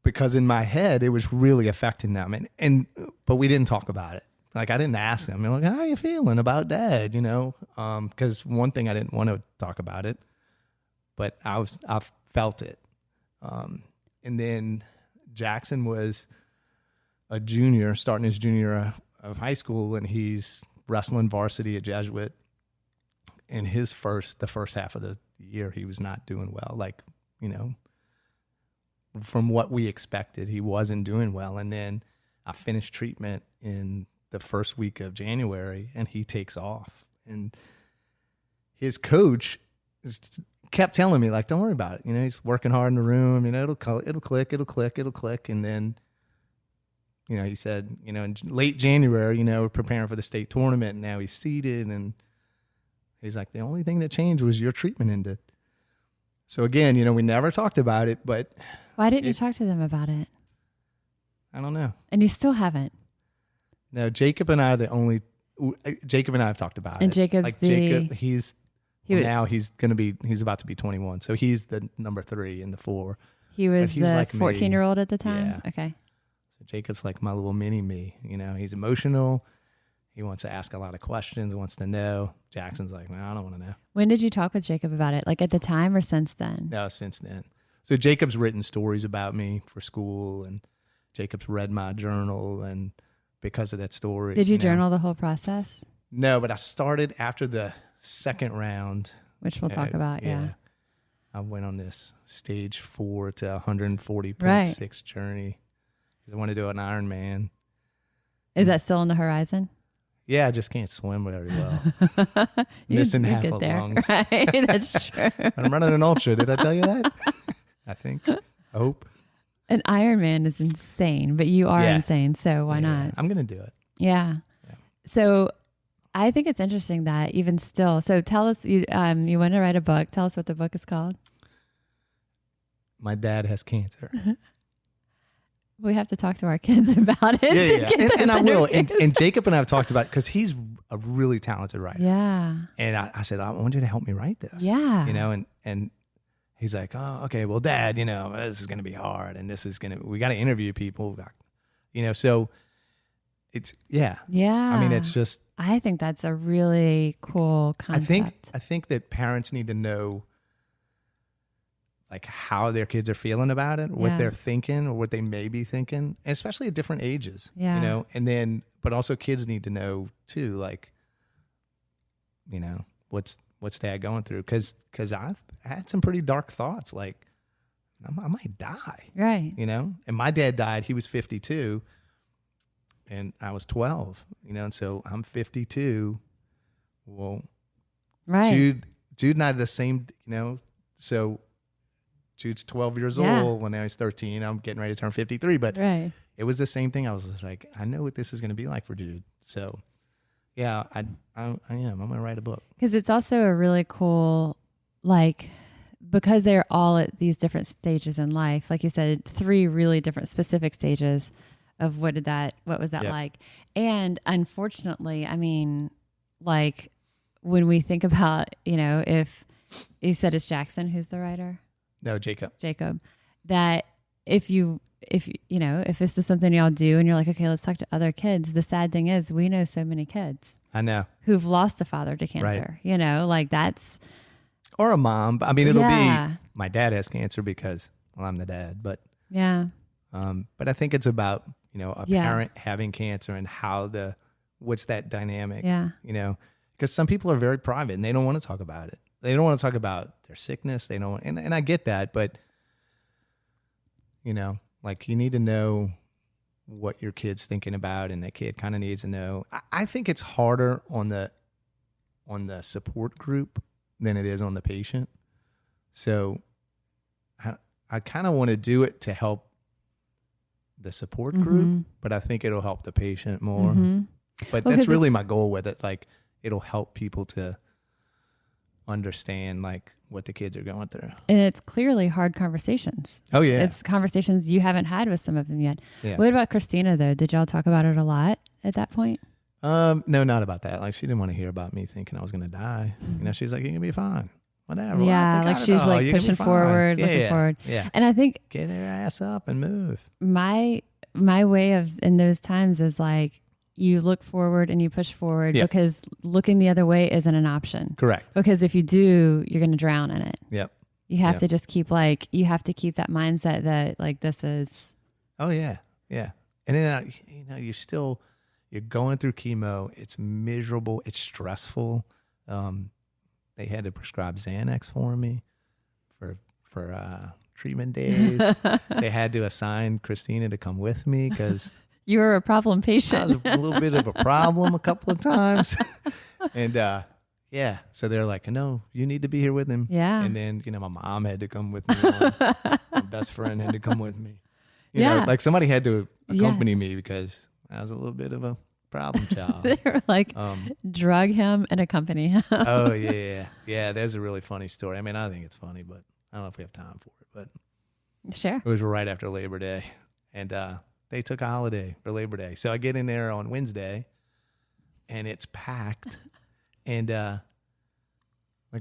Because in my head, it was really affecting them. But we didn't talk about it. I didn't ask them, how are you feeling about Dad? Because one thing, I didn't want to talk about it, but I felt it. And then Jackson was a junior, starting his junior of high school, and he's wrestling varsity at Jesuit. And the first half of the year, he was not doing well. From what we expected, he wasn't doing well. And then I finished treatment in the first week of January, and he takes off. And his coach kept telling me, "Don't worry about it. He's working hard in the room. It'll click." And then, he said, in late January, we're preparing for the state tournament, and now he's seated. And he's like, "The only thing that changed was your treatment ended." So again, we never talked about it, but why didn't you talk to them about it? I don't know. And you still haven't. No, Jacob and I are the only. Jacob and I have talked about it. And Jacob's Jacob, he's about to be 21, so he's the number 3 in the 4. He was the 14-year-old at the time. Yeah. Okay. So Jacob's like my little mini me. He's emotional. He wants to ask a lot of questions. Wants to know. Jackson's like, "Man, I don't want to know." When did you talk with Jacob about it? At the time or since then? No, since then. So Jacob's written stories about me for school, and Jacob's read my journal, and because of that story. Did you journal the whole process? No, but I started after the second round. Which we'll talk about, yeah. I went on this stage 4 to 140.6 journey because I want to do an Ironman. Is that still on the horizon? Yeah, I just can't swim very well. Missing half a lung. Right, that's true. I'm running an ultra. Did I tell you that? I think. I hope. An Ironman is insane, but you are insane, so why not? I'm going to do it. Yeah. So I think it's interesting that even still. So tell us, you want to write a book. Tell us what the book is called. My Dad Has Cancer. We have to talk to our kids about it. Yeah. And I will. And Jacob and I have talked about it because he's a really talented writer. Yeah. And I said, "I want you to help me write this." Yeah. And he's like, "Oh, okay. Well, Dad, this is going to be hard, and we got to interview people, so it's, yeah. Yeah. I mean, it's just, I think that's a really cool concept. I think that parents need to know how their kids are feeling about it, what they're thinking or what they may be thinking, especially at different ages, and then, but also kids need to know too, what's Dad going through? Cause I had some pretty dark thoughts. I might die. Right. And my dad died, he was 52. and I was 12, and so I'm 52. Well, Right. Jude and I are the same, so Jude's 12 years old when now he's 13. I'm getting ready to turn 53, but Right. it was the same thing. I was just like, I know what this is going to be like for Jude. So yeah, I am. I'm going to write a book. Because it's also a really cool, because they're all at these different stages in life. Like you said, 3 really different specific stages of what was that like? And unfortunately, I mean, when we think about, if you said it's Jackson, who's the writer? No, Jacob, that if this is something y'all do and you're like, okay, let's talk to other kids. The sad thing is we know so many kids I know who've lost a father to cancer, that's. Or a mom. I mean, it'll be, my dad has cancer because, I'm the dad, but yeah. But I think it's about, a parent having cancer and what's that dynamic, because some people are very private and they don't want to talk about it. They don't want to talk about their sickness. They don't, and I get that, but you need to know what your kid's thinking about, and that kid kind of needs to know. I think it's harder on the support group than it is on the patient. So I kind of want to do it to help the support group, but I think it'll help the patient more. But that's really my goal with it. It'll help people to understand what the kids are going through. And it's clearly hard conversations. Oh yeah. It's conversations you haven't had with some of them yet. Yeah. What about Christina though? Did y'all talk about it a lot at that point? No, not about that. She didn't want to hear about me thinking I was going to die. She's like, you're going to be fine. Whatever. Yeah. She's pushing forward, looking forward. Yeah. And I think get her ass up and move. My way of in those times is you look forward and you push forward because looking the other way isn't an option. Correct. Because if you do, you're going to drown in it. Yep. You have to just keep you have to keep that mindset that this is. Oh yeah. Yeah. And then, you're going through chemo. It's miserable. It's stressful. They had to prescribe Xanax for me for treatment days. They had to assign Christina to come with me because you were a problem patient. I was a little bit of a problem a couple of times. And so they're like, no, you need to be here with him. Yeah. And then, my mom had to come with me. My best friend had to come with me. You know, somebody had to accompany me because I was a little bit of a problem child. They were like, drug him and accompany him. Oh, yeah. Yeah, there's a really funny story. I mean, I think it's funny, but I don't know if we have time for it. But sure. It was right after Labor Day. And they took a holiday for Labor Day. So I get in there on Wednesday, and it's packed. And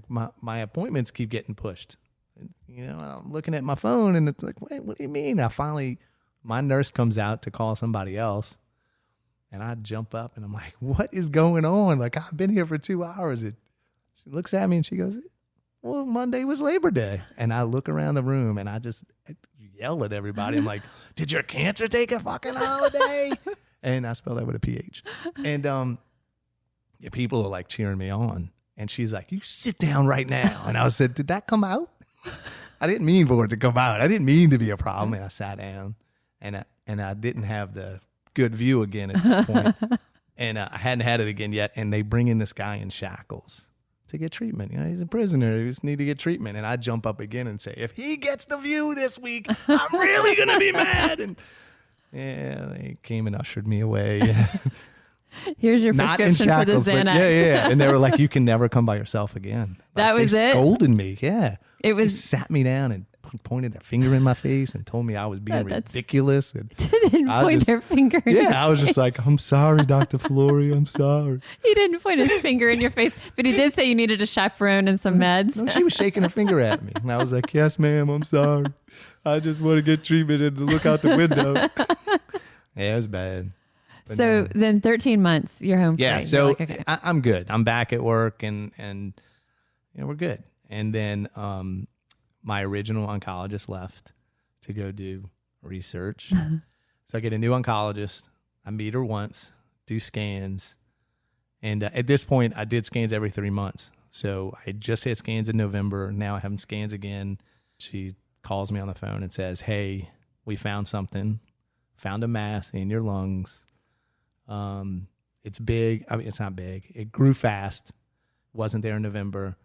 my appointments keep getting pushed. And, I'm looking at my phone, and it's like, wait, what do you mean? My nurse comes out to call somebody else. And I jump up and I'm like, what is going on? I've been here for 2 hours. And she looks at me and she goes, well, Monday was Labor Day. And I look around the room and I yell at everybody. I'm like, did your cancer take a fucking holiday? And I spelled that with a PH. And people are cheering me on. And she's like, you sit down right now. And I said, did that come out? I didn't mean for it to come out. I didn't mean to be a problem. And I sat down and I didn't have the good view again at this point. And I hadn't had it again yet. And they bring in this guy in shackles to get treatment. He's a prisoner. He just need to get treatment. And I jump up again and say, if he gets the view this week, I'm really going to be mad. And they came and ushered me away. Here's your prescription for the Xanax. Yeah. And they were like, you can never come by yourself again. That was they it? Scolded me. Yeah. It was. They sat me down and pointed their finger in my face and told me I was being ridiculous. And didn't point their finger in your I was just like, I'm sorry, Dr. Flory, I'm sorry. He didn't point his finger in your face, but he did say you needed a chaperone and some meds. No, she was shaking her finger at me. And I was like, yes, ma'am, I'm sorry. I just want to get treatment and look out the window. Yeah, it was bad. But so then 13 months, you're home free. Yeah, so like, okay. I'm good. I'm back at work and we're good. And then my original oncologist left to go do research. So I get a new oncologist. I meet her once, do scans. And at this point, I did scans every 3 months. So I just had scans in November. Now I have scans again. She calls me on the phone and says, hey, we found something. Found a mass in your lungs. It's big. I mean, it's not big. It grew fast. Wasn't there in November.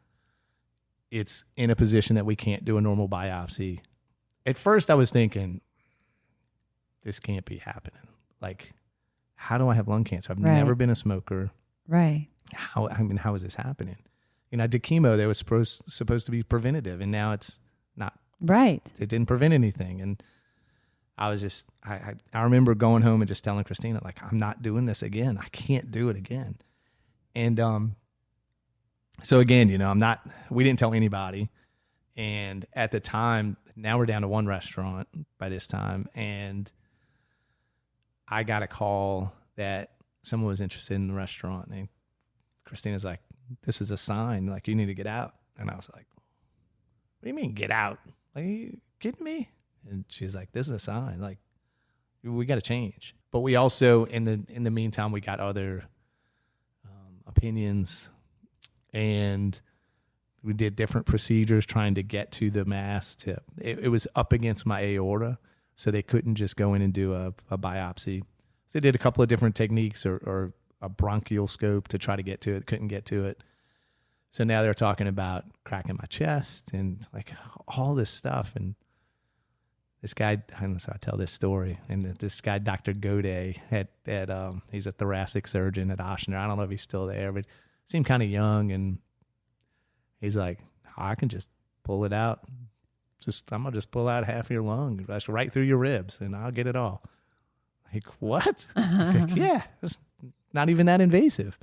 It's in a position that we can't do a normal biopsy. At first, I was thinking, this can't be happening. Like, how do I have lung cancer? I've never been a smoker. Right. How is this happening? I did chemo that was supposed to be preventative, and now it's not. Right. It didn't prevent anything. And I was just, I remember going home and just telling Christina, like, I'm not doing this again. I can't do it again. And so again, we didn't tell anybody. And at the time, now we're down to one restaurant by this time. And I got a call that someone was interested in the restaurant. And Christina's like, this is a sign, like, you need to get out. And I was like, what do you mean get out? Like, are you kidding me? And she's like, this is a sign, like, we got to change. But we also, in the meantime, we got other opinions, and we did different procedures trying to get to the mass tip. It was up against my aorta, so they couldn't just go in and do a biopsy. So they did a couple of different techniques or a bronchial scope to try to get to it. Couldn't get to it. So now they're talking about cracking my chest and like all this stuff. And this guy, so I tell this story, and this guy, Dr. Gode, he's a thoracic surgeon at Ochsner. I don't know if he's still there, but seemed kind of young. And he's like, I can just pull it out. I'm going to just pull out half your lung, right through your ribs, and I'll get it all. Like, what? He's like, yeah, it's not even that invasive.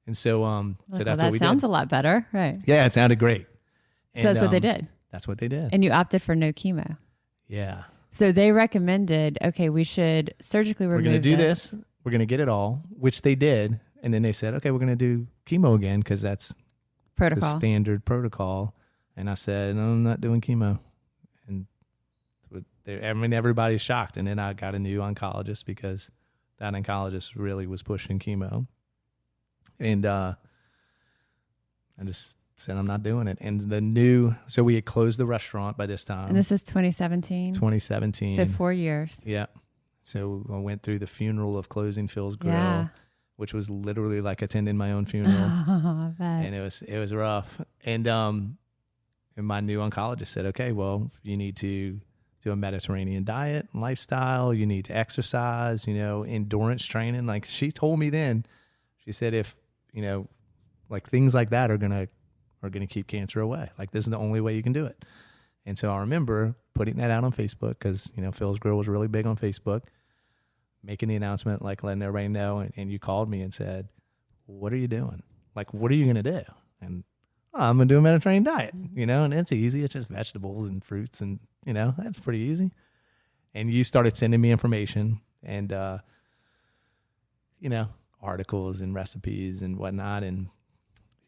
And so, so that's what we did. That sounds a lot better, right? Yeah, it sounded great. And, so that's what they did. That's what they did. And you opted for no chemo. Yeah. So they recommended, okay, we should surgically remove. We're going to do this. We're going to get it all, which they did. And then they said, okay, we're going to do chemo again because that's protocol. The standard protocol. And I said, no, I'm not doing chemo. And everybody's shocked. And then I got a new oncologist because that oncologist really was pushing chemo. And I just said, I'm not doing it. And so we had closed the restaurant by this time. And this is 2017? 2017. So 4 years. Yeah. So I went through the funeral of closing Phil's Grill, which was literally like attending my own funeral. I bet. And it was rough. And my new oncologist said, okay, well, you need to do a Mediterranean diet and lifestyle. You need to exercise, endurance training. Like she told me then, she said, if, like things like that are going to keep cancer away. Like this is the only way you can do it. And so I remember putting that out on Facebook because, Phil's Grill was really big on Facebook, making the announcement, like letting everybody know. And you called me and said, what are you doing? Like, what are you going to do? And I'm going to do a Mediterranean diet, and it's easy. It's just vegetables and fruits and, that's pretty easy. And you started sending me information and, articles and recipes and whatnot. And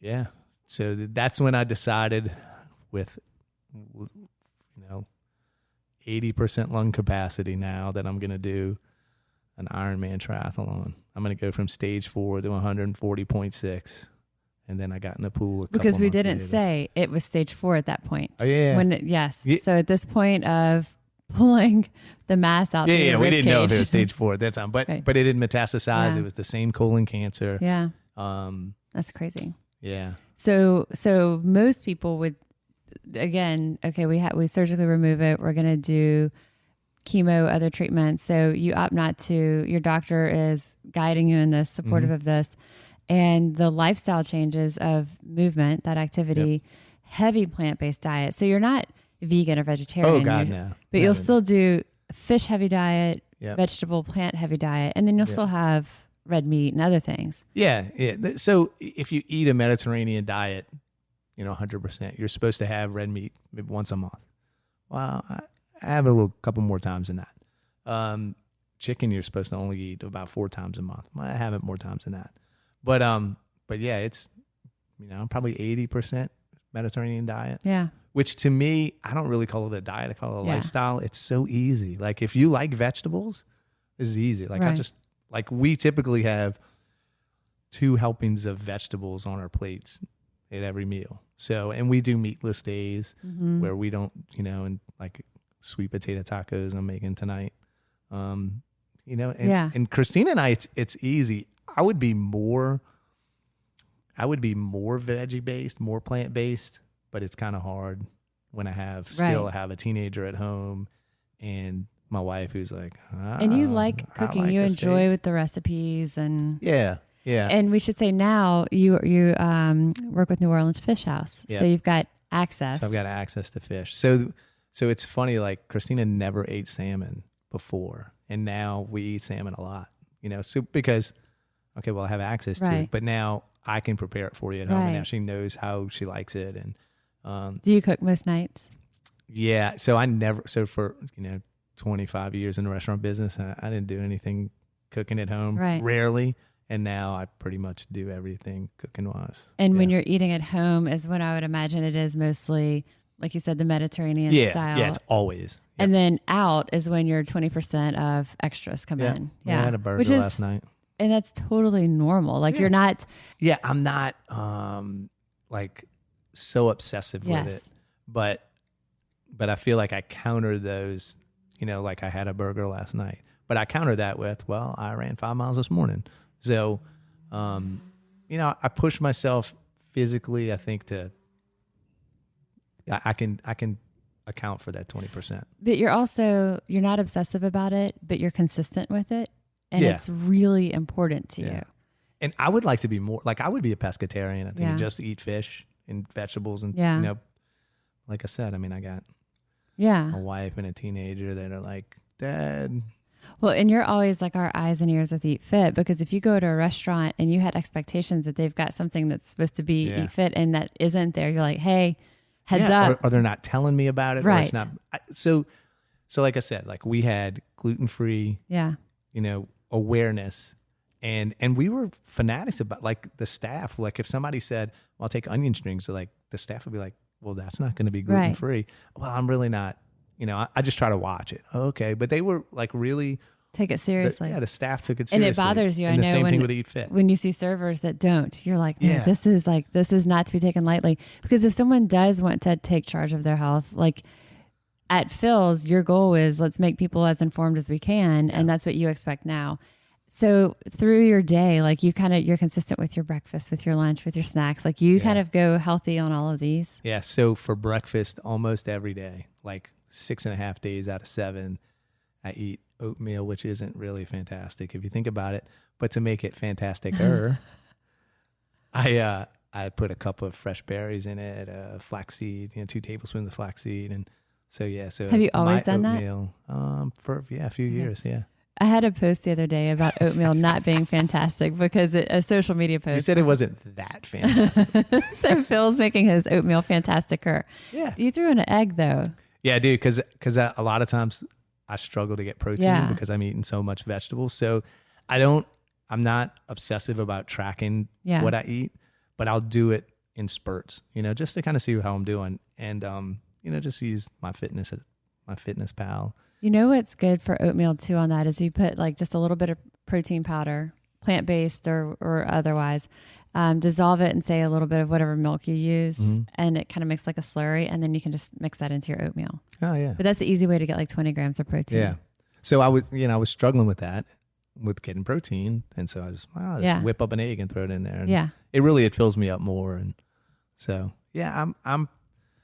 yeah, so that's when I decided with, 80% lung capacity now that I'm going to do an Ironman triathlon. I'm going to go from stage 4 to 140.6. And then I got in the pool because we didn't say it was stage 4 at that point. Oh yeah. Yes. Yeah. So at this point of pulling the mass out. Yeah, we didn't know if it was stage 4 at that time, but right. But it didn't metastasize. Yeah. It was the same colon cancer. Yeah. That's crazy. Yeah. So most people would, again, okay, we surgically remove it. We're going to do chemo, other treatments. So you opt not to. Your doctor is guiding you in this, supportive of this. And the lifestyle changes of movement, that activity, heavy plant-based diet. So you're not vegan or vegetarian. Oh, God, no. But you'll still do fish-heavy diet, vegetable, plant-heavy diet, and then you'll still have red meat and other things. Yeah. So if you eat a Mediterranean diet, 100%, you're supposed to have red meat maybe once a month. Well, I have a couple more times than that. Chicken, you're supposed to only eat about 4 times a month. I have it more times than that. But yeah, it's, probably 80% Mediterranean diet. Yeah. Which to me, I don't really call it a diet. I call it a lifestyle. It's so easy. Like if you like vegetables, this is easy. Like right. We typically have 2 helpings of vegetables on our plates at every meal. So, and we do meatless days where we don't, and like sweet potato tacos I'm making tonight. And Christina and I, it's easy. I would be more veggie based, more plant based, but it's kind of hard when I still have a teenager at home and my wife who's like, and you like cooking, like you enjoy steak. with the recipes and yeah. And we should say now you work with New Orleans Fish House, so you've got access. So I've got access to fish. So it's funny, like Christina never ate salmon before, and now we eat salmon a lot. So because I have access to it, but now I can prepare it for you at home, and now she knows how she likes it. And do you cook most nights? Yeah. So for 25 years in the restaurant business, I didn't do anything cooking at home, rarely. And now I pretty much do everything cooking wise. And when you're eating at home is when I would imagine it is mostly, like you said, the Mediterranean style. Yeah, it's always. Yep. And then out is when your 20% of extras come in. Yeah. I had a burger last night. And that's totally normal. Like you're not. Yeah, I'm not like so obsessive with it. But I feel like I counter those, like I had a burger last night. But I counter that with, I ran 5 miles this morning. So, I push myself physically, I think I can account for that 20%. But you're not obsessive about it, but you're consistent with it. And it's really important to you. And I would like to be more, like I would be a pescatarian, I think, and just eat fish and vegetables. And, like I said, I got a wife and a teenager that are like, Dad. Well, and you're always like our eyes and ears with Eat Fit, because if you go to a restaurant and you had expectations that they've got something that's supposed to be Eat Fit and that isn't there, you're like, hey, heads up. Or they're not telling me about it. Right. Or it's not. So like I said, like we had gluten-free, awareness, and we were fanatics about, like, the staff. Like if somebody said, well, I'll take onion strings, like the staff would be like, well, that's not going to be gluten-free. Right. Well, I'm really not. I just try to watch it. Okay. But they were like really take it seriously. The staff took it seriously. And it bothers you. And I know the same thing with Eat Fit. When you see servers that don't, you're like, this is not to be taken lightly. Because if someone does want to take charge of their health, like at Phil's, your goal is let's make people as informed as we can. And that's what you expect now. So through your day, like you're consistent with your breakfast, with your lunch, with your snacks, like you kind of go healthy on all of these. Yeah. So for breakfast, almost every day, like 6.5 days out of 7, I eat oatmeal, which isn't really fantastic if you think about it. But to make it fantasticer, I put a cup of fresh berries in it, flaxseed, 2 tablespoons of flaxseed, and so have you always done oatmeal, for a few years, I had a post the other day about oatmeal not being fantastic because a social media post. You said it wasn't that fantastic. So Phil's making his oatmeal fantasticer. Yeah. You threw in an egg though. Yeah, I do, because a lot of times I struggle to get protein because I'm eating so much vegetables. So I'm not obsessive about tracking what I eat, but I'll do it in spurts, just to kind of see how I'm doing, and just use my fitness pal. You know what's good for oatmeal too on that is you put like just a little bit of protein powder, plant-based or otherwise, dissolve it and say a little bit of whatever milk you use, and it kind of makes like a slurry, and then you can just mix that into your oatmeal. Oh yeah. But that's the easy way to get like 20 grams of protein. Yeah. So I was struggling with that, with getting protein, and so I just whip up an egg and throw it in there. And it fills me up more, and so I'm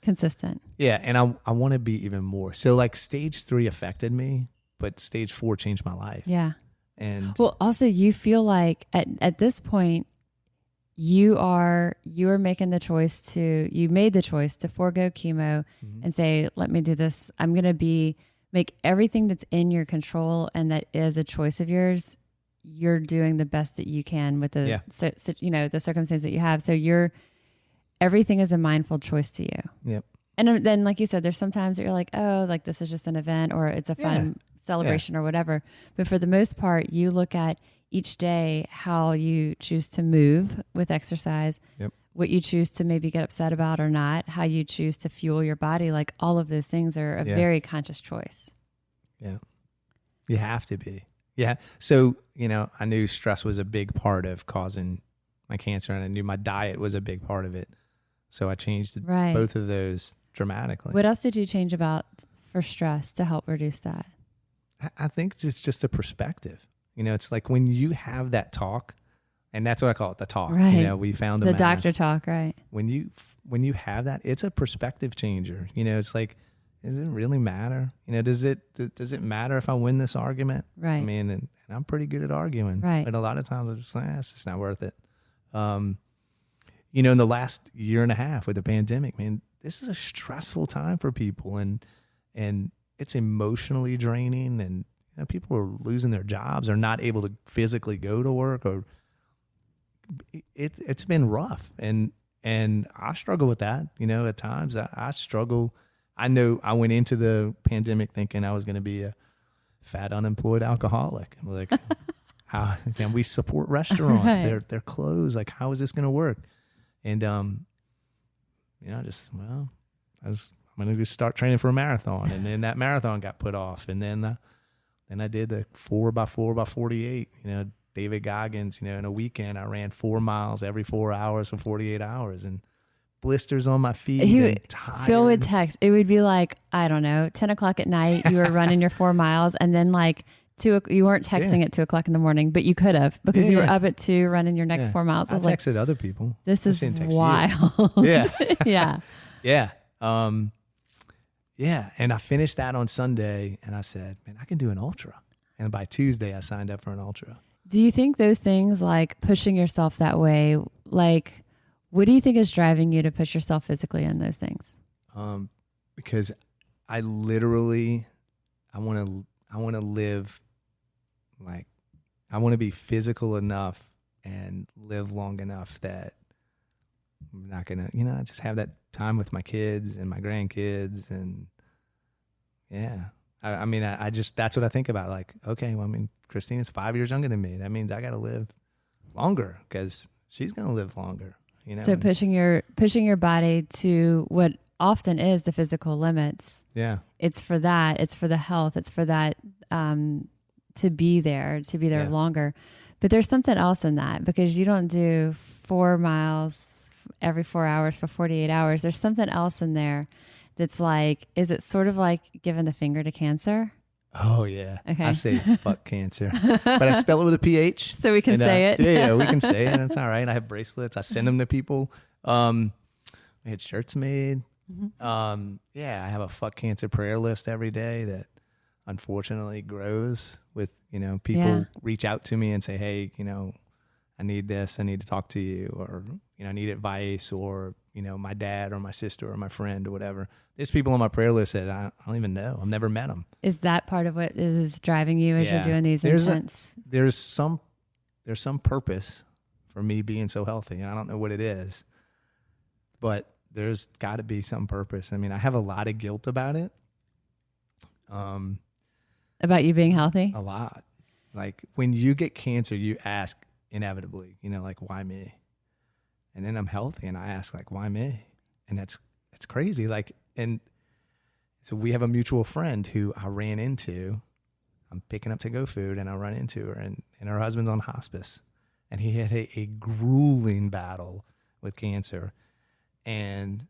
consistent. Yeah, and I want to be even more. So like stage 3 affected me, but stage 4 changed my life. Yeah. And also you feel like at this point you made the choice to forego chemo and say, let me do this. I'm going to make everything that's in your control and that is a choice of yours. You're doing the best that you can with the circumstance that you have. So everything is a mindful choice to you. Yep. And then, like you said, there's sometimes that you're like, oh, like this is just an event or it's a fun celebration or whatever. But for the most part, you look at each day how you choose to move with exercise, what you choose to maybe get upset about or not, how you choose to fuel your body. Like all of those things are a very conscious choice. Yeah. You have to be. Yeah. So, I knew stress was a big part of causing my cancer, and I knew my diet was a big part of it. So I changed both of those dramatically. What else did you change for stress to help reduce that? I think it's just a perspective. It's like when you have that talk, and that's what I call it, the talk. Right. We found the doctor talk, right? When you have that, it's a perspective changer. It's like, does it really matter? Does it matter if I win this argument? Right. I mean, and I'm pretty good at arguing. Right. But a lot of times I'm just like, it's just not worth it. In the last year and a half with the pandemic, man, this is a stressful time for people, and it's emotionally draining, and people are losing their jobs or not able to physically go to work, or it's been rough, and I struggle with that. At times I struggle. I know I went into the pandemic thinking I was going to be a fat unemployed alcoholic. I'm like, how can we support restaurants? Right. They're closed. Like, how is this going to work? And I'm going to start training for a marathon, and then that marathon got put off, and then I did the 4x4x48. David Goggins. In a weekend I ran 4 miles every 4 hours for 48 hours, and blisters on my feet. And tired. Phil would text. It would be like, I don't know, 10 o'clock at night. You were running your 4 miles, and then like you weren't texting at 2 o'clock in the morning, but you could have, because you were up at 2 running your next 4 miles. I was like, texted other people. This is wild. Yeah. Yeah. Yeah. Yeah. And I finished that on Sunday, and I said, man, I can do an ultra. And by Tuesday I signed up for an ultra. Do you think those things, like pushing yourself that way, like, what do you think is driving you to push yourself physically in those things? Because I literally, I want to live, like, I want to be physical enough and live long enough that I'm not going to, just have that time with my kids and my grandkids. And yeah, I mean, I just, that's what I think about. Like, okay, well, I mean, Christina's 5 years younger than me. That means I got to live longer, because she's going to live longer. So pushing your body to what often is the physical limits. Yeah. It's for that. It's for the health. It's for that, to be there longer. But there's something else in that, because you don't do 4 miles every 4 hours for 48 hours. There's something else in there that's like, is it sort of like giving the finger to cancer? Oh, yeah. Okay. I say fuck cancer. But I spell it with a PH. So we can say it. Yeah, we can say it. It's all right. I have bracelets. I send them to people. I had shirts made. Mm-hmm. Yeah, I have a fuck cancer prayer list every day that unfortunately grows with, people reach out to me and say, hey, I need this. I need to talk to you, or, I need advice, or, my dad or my sister or my friend or whatever. There's people on my prayer list that I don't even know. I've never met them. Is that part of what is driving you as you're doing these intense? There's some purpose for me being so healthy, and I don't know what it is, but there's got to be some purpose. I mean, I have a lot of guilt about it. About you being healthy? A lot. Like, when you get cancer, you ask inevitably, like, why me? And then I'm healthy, and I ask, like, why me? And that's crazy. Like, and so we have a mutual friend who I ran into. I'm picking up to-go food, and I run into her, and her husband's on hospice, and he had a grueling battle with cancer, and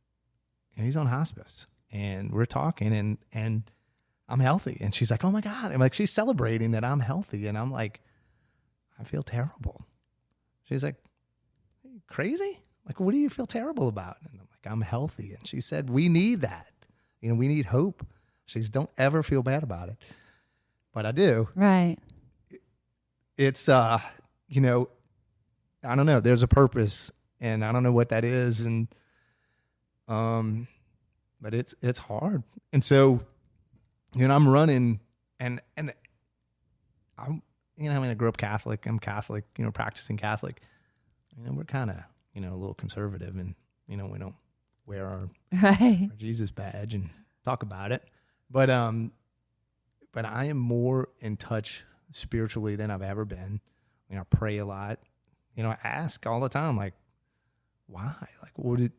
he's on hospice, and we're talking, and I'm healthy, and she's like, oh my God. I'm like, she's celebrating that I'm healthy, and I'm like, I feel terrible. She's like, are you crazy? Like, what do you feel terrible about? And I'm like, I'm healthy. And she said, we need that. We need hope. She says, don't ever feel bad about it. But I do. Right. It's, I don't know. There's a purpose, and I don't know what that is. And, but it's hard. And so, I'm running, and I'm, I grew up Catholic. I'm Catholic, practicing Catholic. We're kind of, a little conservative, and, we don't wear our Jesus badge and talk about it. But I am more in touch spiritually than I've ever been. I pray a lot. I ask all the time, like, why? Like, what did,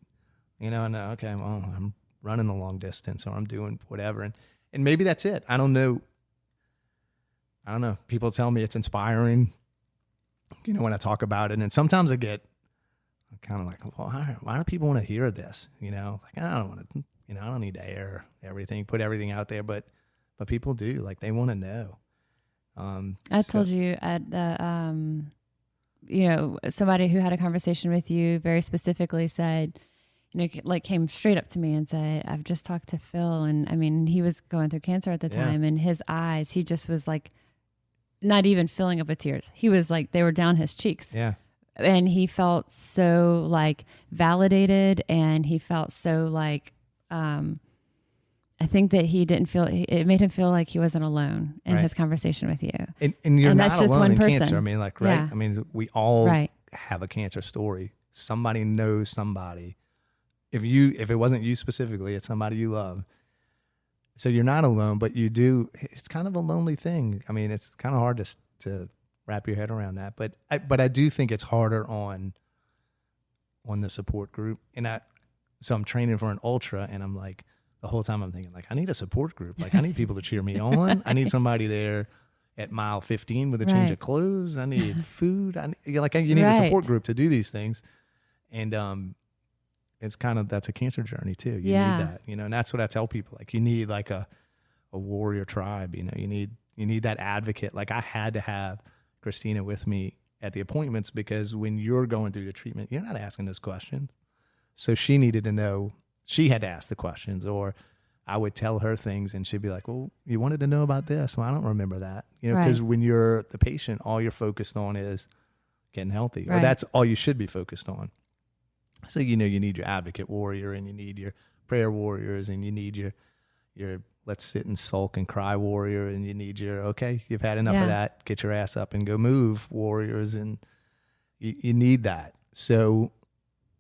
and okay, well, I'm running a long distance, or I'm doing whatever. And maybe that's it. I don't know. People tell me it's inspiring, when I talk about it. And sometimes I get kind of like, well, why do people want to hear this? Like, I don't want to, I don't need to air everything, put everything out there, but people do, like, they want to know. I told you at the, somebody who had a conversation with you very specifically said, came straight up to me and said, I've just talked to Phil. And I mean, he was going through cancer at the time, and his eyes, he just was like, not even filling up with tears. He was like, they were down his cheeks. Yeah. And he felt so like validated, and he felt so like, I think that he didn't feel, it made him feel like he wasn't alone in his conversation with you. And you're not that's just alone one in person. cancer. I mean, like, right? Yeah. I mean, we all have a cancer story. Somebody knows somebody. If it wasn't you specifically, it's somebody you love. So you're not alone, but you do. It's kind of a lonely thing. I mean, it's kind of hard to wrap your head around that. But I do think it's harder on the support group. So I'm training for an ultra, and I'm like, the whole time I'm thinking, like, I need a support group. Like, I need people to cheer me on. I need somebody there at mile 15 with a change of clothes. I need food. You need a support group to do these things. And it's kind of, that's a cancer journey too. You need that, and that's what I tell people. Like, you need like a warrior tribe, you need that advocate. Like, I had to have Christina with me at the appointments, because when you're going through the treatment, you're not asking those questions. So she needed to know, she had to ask the questions, or I would tell her things and she'd be like, well, you wanted to know about this. Well, I don't remember that, because when you're the patient, all you're focused on is getting healthy, or that's all you should be focused on. So, you need your advocate warrior, and you need your prayer warriors, and you need your let's sit and sulk and cry warrior, and you need your, okay, you've had enough of that, get your ass up and go move warriors. And you need that. So,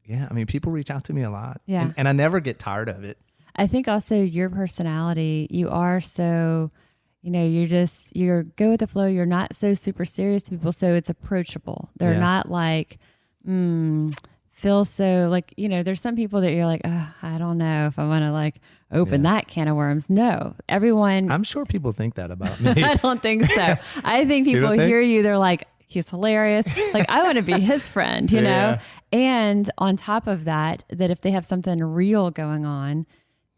yeah, I mean, people reach out to me a lot, and I never get tired of it. I think also your personality, you are so, you're go with the flow. You're not so super serious to people. So it's approachable. They're not like, feel so like, there's some people that you're like, oh, I don't know if I want to like open that can of worms. No, everyone. I'm sure people think that about me. I don't think so. I think people hear you. They're like, he's hilarious. Like, I want to be his friend, know? And on top of that if they have something real going on,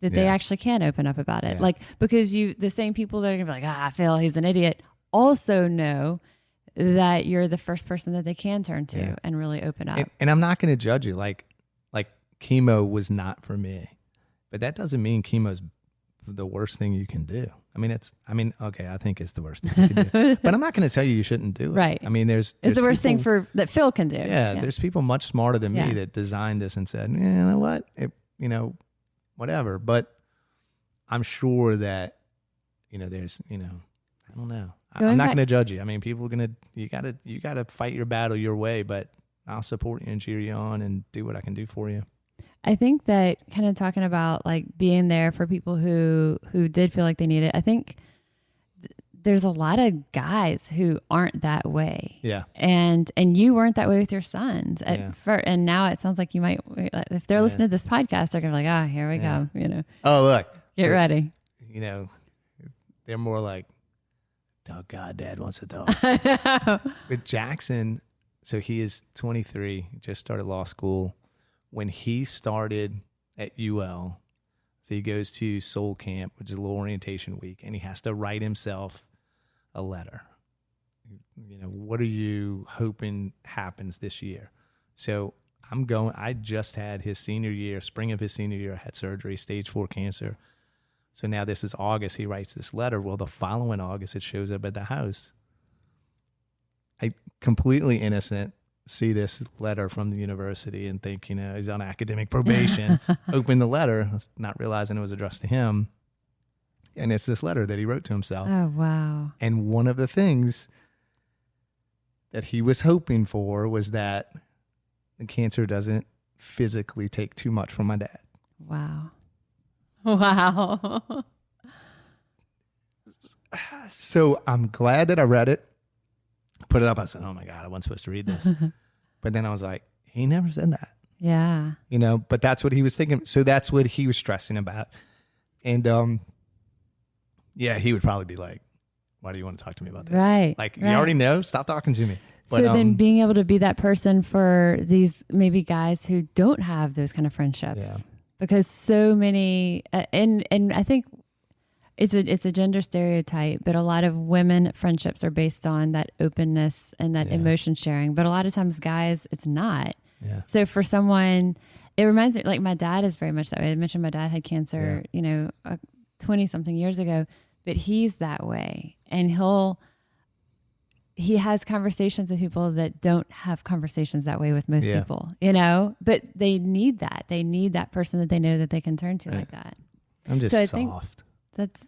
that they actually can open up about it. Yeah. Like, because the same people that are gonna be like, Phil, he's an idiot, also know that you're the first person that they can turn to and really open up. And I'm not going to judge you. Like chemo was not for me, but that doesn't mean chemo's the worst thing you can do. Okay, I think it's the worst thing you can do, but I'm not going to tell you shouldn't do it. Right. I mean, there's it's the worst thing that Phil can do. Yeah. There's people much smarter than me that designed this and said, you know what, whatever. But I'm sure that, there's, I don't know. I'm not going to judge you. I mean, people are you got to fight your battle your way, but I'll support you and cheer you on and do what I can do for you. I think that kind of talking about like being there for people who did feel like they need it. I think there's a lot of guys who aren't that way. Yeah. And you weren't that way with your sons at first. And now it sounds like you might, if they're listening to this podcast, they're going to be like, here we go, Oh, look. Get ready. They're more like, oh God, Dad wants to talk. With Jackson, so he is 23, just started law school. When he started at UL, so he goes to Soul Camp, which is a little orientation week, and he has to write himself a letter. What are you hoping happens this year? So I just had his senior year, spring of his senior year, I had surgery, stage 4 cancer. So now this is August, he writes this letter. Well, the following August, it shows up at the house. I, completely innocent, see this letter from the university and think, he's on academic probation. Open the letter, not realizing it was addressed to him. And it's this letter that he wrote to himself. Oh, wow. And one of the things that he was hoping for was that the cancer doesn't physically take too much from my dad. Wow. Wow. So I'm glad that I read it, put it up. I said, oh my God, I wasn't supposed to read this. But then I was like, he never said that. Yeah. But that's what he was thinking. So that's what he was stressing about. And he would probably be like, why do you want to talk to me about this? Right. Like, you already know, stop talking to me. But, so then being able to be that person for these maybe guys who don't have those kind of friendships. Yeah. Because so many, and I think it's a gender stereotype, but a lot of women friendships are based on that openness and that emotion sharing. But a lot of times guys, it's not. Yeah. So for someone, it reminds me, like my dad is very much that way. I mentioned my dad had cancer, 20 something years ago, but he's that way. And he has conversations with people that don't have conversations that way with most people, but they need that. They need that person that they know that they can turn to like that. I'm just so soft. I think that's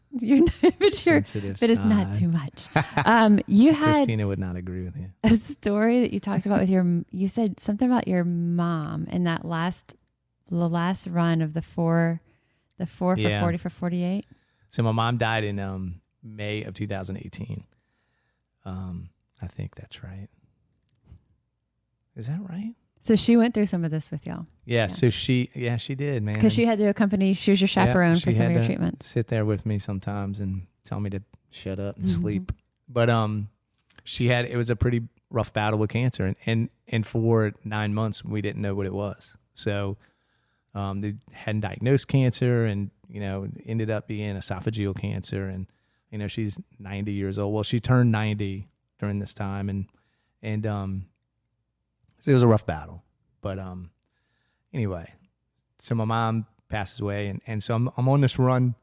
sensitive, but it's not too much. Christina would not agree with you. A story that you talked about with you said something about your mom in that the last run of the 4 for 40 for 48. So my mom died in May of 2018. I think that's right. Is that right? So she went through some of this with y'all. Yeah. So she did, man. Because she had to accompany, she was your chaperone for some of your treatments. Sit there with me sometimes and tell me to shut up and sleep. But it was a pretty rough battle with cancer, and for 9 months we didn't know what it was. So they hadn't diagnosed cancer, and ended up being esophageal cancer, and she's 90 years old. Well, she turned 90 during this time, and so it was a rough battle. But anyway, so my mom passes away, and so I'm on this run,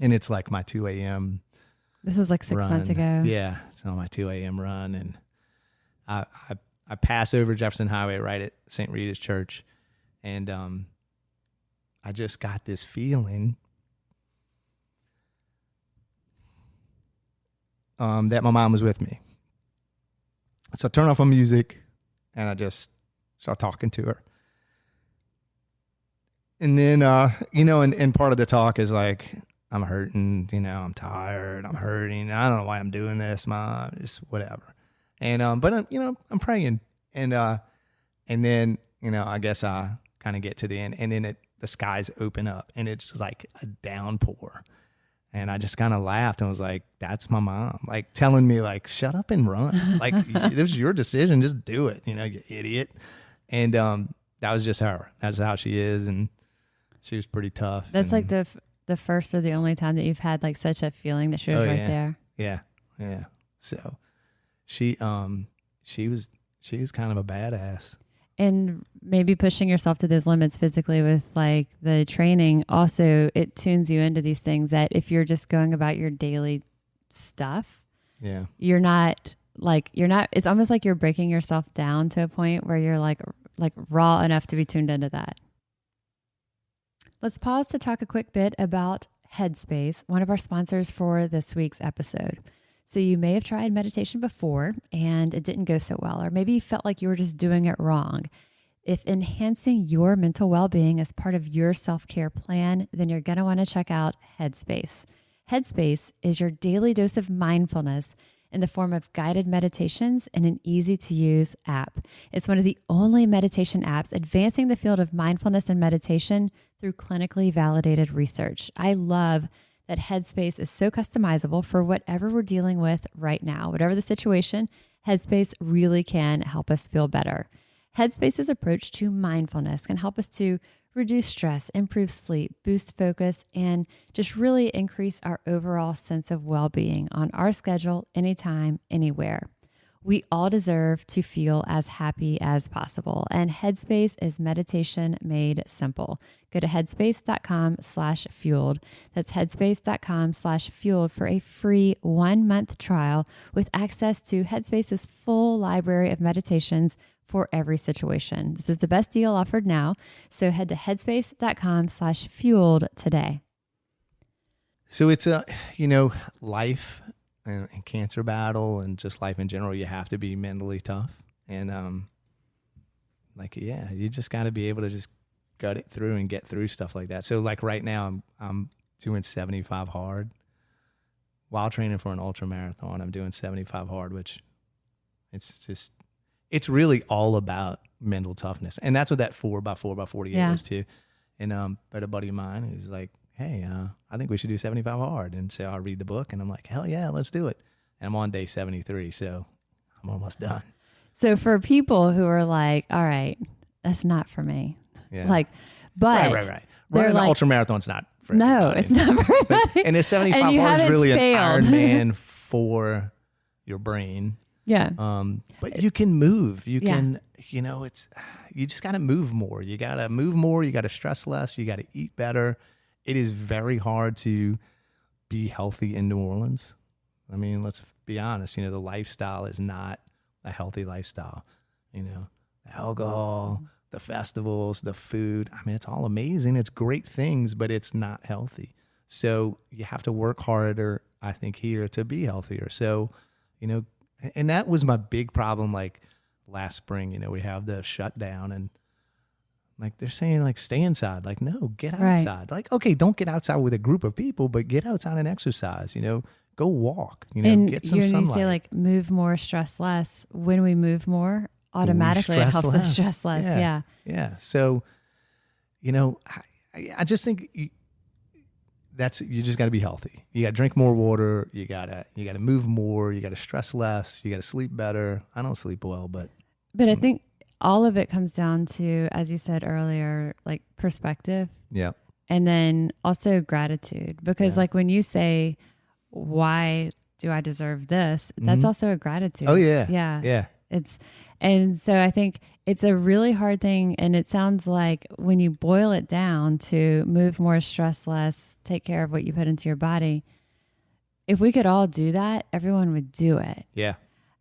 and it's like my 2 a.m. This is like 6 months ago. Yeah, it's on my 2 a.m. run, and I pass over Jefferson Highway right at St. Rita's Church, and I just got this feeling that my mom was with me. So I turn off my music, and I just start talking to her. And then, and part of the talk is like, I'm hurting, I'm tired, I'm hurting. I don't know why I'm doing this, Mom, just whatever. And, but I'm praying. And then, I guess I kind of get to the end, and then the skies open up, and it's like a downpour. And I just kind of laughed and was like, that's my mom, like telling me like, shut up and run. Like, it was your decision. Just do it, you idiot. And that was just her. That's how she is. And she was pretty tough. That's like the first or the only time that you've had like such a feeling that she was right there. Yeah. Yeah. So she was kind of a badass. And maybe pushing yourself to those limits physically with like the training, also it tunes you into these things that if you're just going about your daily stuff, you're not, it's almost like you're breaking yourself down to a point where you're like raw enough to be tuned into that. Let's pause to talk a quick bit about Headspace, one of our sponsors for this week's episode. So you may have tried meditation before and it didn't go so well, or maybe you felt like you were just doing it wrong. If enhancing your mental well-being is part of your self-care plan, then you're going to want to check out Headspace. Headspace is your daily dose of mindfulness in the form of guided meditations and an easy-to-use app. It's one of the only meditation apps advancing the field of mindfulness and meditation through clinically validated research. I love that Headspace is so customizable for whatever we're dealing with right now. Whatever the situation, Headspace really can help us feel better. Headspace's approach to mindfulness can help us to reduce stress, improve sleep, boost focus, and just really increase our overall sense of well-being on our schedule, anytime, anywhere. We all deserve to feel as happy as possible, and Headspace is meditation made simple. Go to headspace.com/fueled. That's headspace.com/fueled for a free 1-month trial with access to Headspace's full library of meditations for every situation. This is the best deal offered now, so head to headspace.com/fueled today. So it's life and cancer battle and just life in general. You have to be mentally tough, and you just got to be able to just gut it through and get through stuff like that. So like right now, I'm doing 75 hard while training for an ultra marathon. I'm doing 75 hard, which it's really all about mental toughness. And that's what that 4x4x48 is too. And but a buddy of mine who's like, hey, I think we should do 75 hard. And so I read the book and I'm like, hell yeah, let's do it. And I'm on day 73, so I'm almost done. So for people who are like, all right, that's not for me. Yeah. Like, but right. Running an ultra marathon's not for No, everybody. it's not for everybody. And the 75 And you hard is haven't really failed. an Ironman for your brain. Yeah. But you can move. You Yeah. can, you just got to move more. You got to move more. You got to stress less. You got to eat better. It is very hard to be healthy in New Orleans. I mean, let's be honest. The lifestyle is not a healthy lifestyle. The alcohol, the festivals, the food. I mean, it's all amazing. It's great things, but it's not healthy. So you have to work harder, I think, here to be healthier. So, and that was my big problem. Like last spring, we have the shutdown and like they're saying like stay inside. Like, no, get outside. Right. Like, okay, don't get outside with a group of people, but get outside and exercise, go walk, and get some sunlight. You say like move more, stress less. When we move more, automatically it helps us stress less. Yeah. Yeah. So, I just think you just got to be healthy. You got to drink more water. You got to move more. You got to stress less. You got to sleep better. I don't sleep well, but I think all of it comes down to, as you said earlier, like perspective. Yeah. And then also gratitude, because like when you say, why do I deserve this? That's also a gratitude. Oh yeah. Yeah. Yeah. And so I think it's a really hard thing. And it sounds like when you boil it down to move more, stress less, take care of what you put into your body, if we could all do that, everyone would do it. Yeah.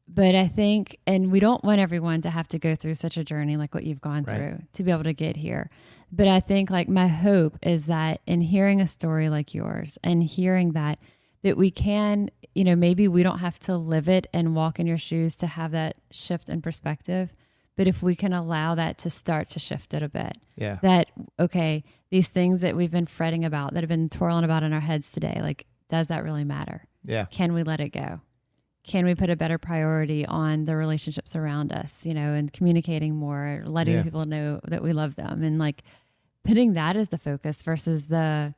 But I think, and we don't want everyone to have to go through such a journey like what you've gone through to be able to get here. But I think like my hope is that in hearing a story like yours and hearing that we can, maybe we don't have to live it and walk in your shoes to have that shift in perspective. But if we can allow that to start to shift it a bit, that, okay, these things that we've been fretting about, that have been twirling about in our heads today, like, does that really matter? Yeah. Can we let it go? Can we put a better priority on the relationships around us, and communicating more, letting people know that we love them, and like putting that as the focus versus the,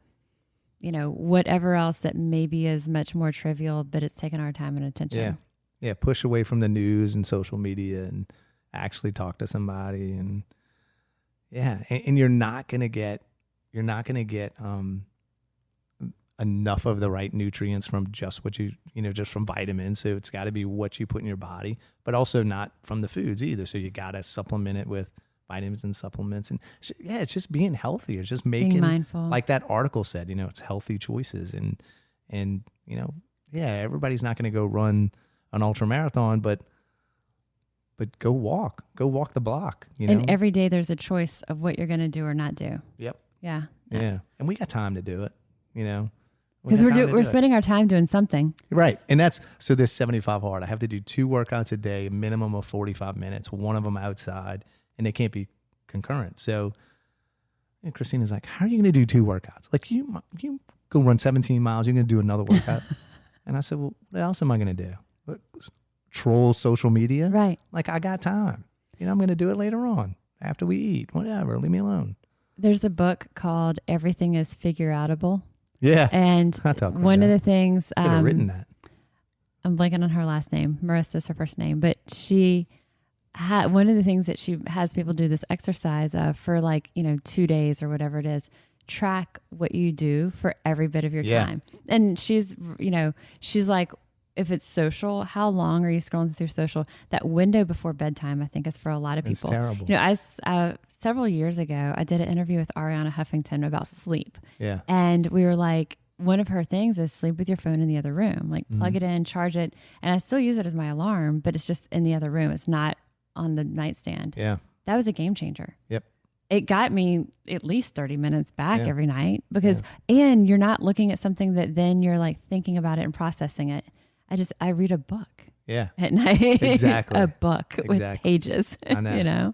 whatever else that maybe is much more trivial, but it's taken our time and attention. Yeah. Yeah. Push away from the news and social media and actually talk to somebody. And and you're not going to get enough of the right nutrients from just what just from vitamins. So it's got to be what you put in your body, but also not from the foods either. So you got to supplement it with vitamins and supplements. And it's just being healthy. It's just being mindful. Like that article said, it's healthy choices. And everybody's not going to go run an ultra marathon, but go walk the block, And every day there's a choice of what you're going to do or not do. Yep. Yeah. Yeah. And we got time to do it, because we're spending our time doing something. Right. And so this 75 hard, I have to do 2 workouts a day, a minimum of 45 minutes, one of them outside, and they can't be concurrent. So Christina's like, how are you going to do 2 workouts? Like you go run 17 miles, you're going to do another workout. And I said, well, what else am I going to do? Troll social media? Right. Like I got time. I'm going to do it later on after we eat, whatever, leave me alone. There's a book called Everything is Figure-Outable. Yeah. And one of the things, I could have written that. I'm blanking on her last name. Marissa's her first name, but one of the things that she has people do this exercise of for 2 days or whatever it is, track what you do for every bit of your time. And she's like, if it's social, how long are you scrolling through social? That window before bedtime, I think, is for a lot of people. It's terrible. Several years ago, I did an interview with Ariana Huffington about sleep. Yeah. And we were like, one of her things is sleep with your phone in the other room. Like plug it in, charge it. And I still use it as my alarm, but it's just in the other room. It's not on the nightstand. Yeah. That was a game changer. Yep. It got me at least 30 minutes back every night because, and you're not looking at something that then you're like thinking about it and processing it. I read a book. Yeah. At night. Exactly. A book with pages. I know.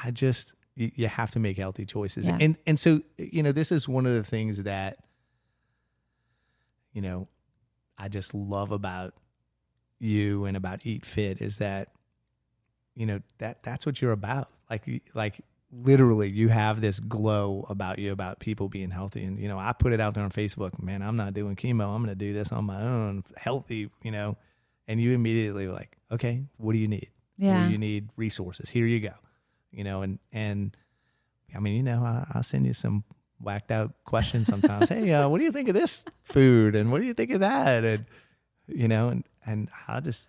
I just, you have to make healthy choices. Yeah. And so, this is one of the things that, I just love about you and about Eat Fit is that, that's what you're about. Like literally you have this glow about you, about people being healthy. And, I put it out there on Facebook, man, I'm not doing chemo. I'm going to do this on my own, healthy, and you immediately were like, okay, what do you need? Yeah. What do you need? Resources. Here you go. And I mean, I'll send you some whacked out questions sometimes. Hey, what do you think of this food? And what do you think of that? And, and I just,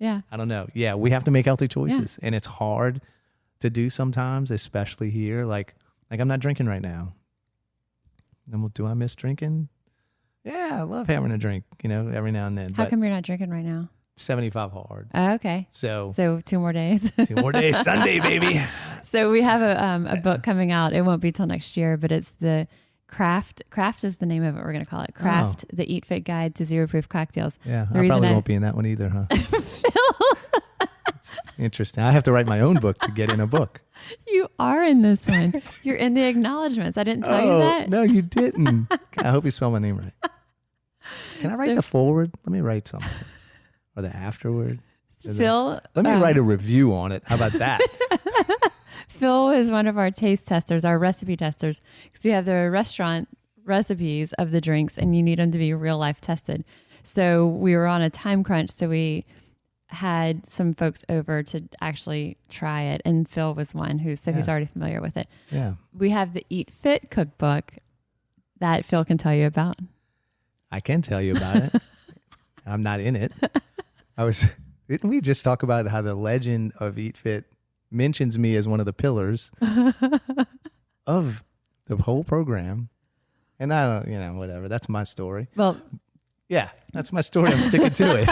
I don't know. Yeah, we have to make healthy choices. And it's hard to do sometimes, especially here. Like I'm not drinking right now. And do I miss drinking? Yeah, I love having a drink, every now and then. How come you're not drinking right now? 75 hard. Oh, okay. So 2 more days. 2 more days, Sunday, baby. So we have a book coming out. It won't be till next year, but it's the Craft is the name of it. We're going to call it Craft, the Eat Fit Guide to Zero Proof Cocktails. Yeah, I probably won't be in that one either, huh? It's interesting. I have to write my own book to get in a book. You are in this one. You're in the acknowledgments. I didn't tell you that. No, you didn't. I hope you spell my name right. Can I write the foreword? Let me write something. Or the afterword. Phil. Let me write a review on it. How about that? Phil is one of our taste testers, our recipe testers, because we have the restaurant recipes of the drinks and you need them to be real life tested. So we were on a time crunch. So we had some folks over to actually try it. And Phil was one he's already familiar with it. Yeah. We have the Eat Fit cookbook that Phil can tell you about. I can tell you about it. I'm not in it. Didn't we just talk about how the legend of Eat Fit mentions me as one of the pillars of the whole program? And I don't, whatever. That's my story. Well, yeah, that's my story. I'm sticking to it.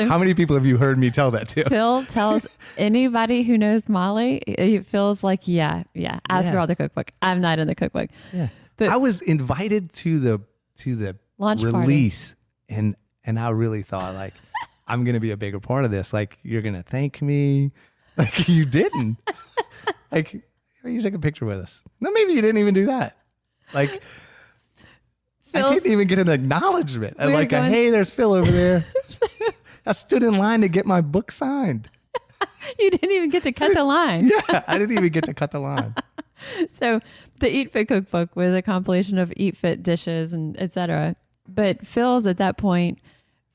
How many people have you heard me tell that to? Phil tells anybody who knows Molly, he feels like, ask her all the cookbook. I'm not in the cookbook. Yeah. But I was invited to the launch release party. And I really thought like, I'm going to be a bigger part of this. Like, you're going to thank me. Like, you didn't. Like, you take a picture with us. No, maybe you didn't even do that. Like, I didn't even get an acknowledgement. I'm like, hey, there's Phil over there. I stood in line to get my book signed. You didn't even get to cut the line. Yeah, I didn't even get to cut the line. So the Eat Fit cookbook was a compilation of Eat Fit dishes and etc. But Phil's at that point,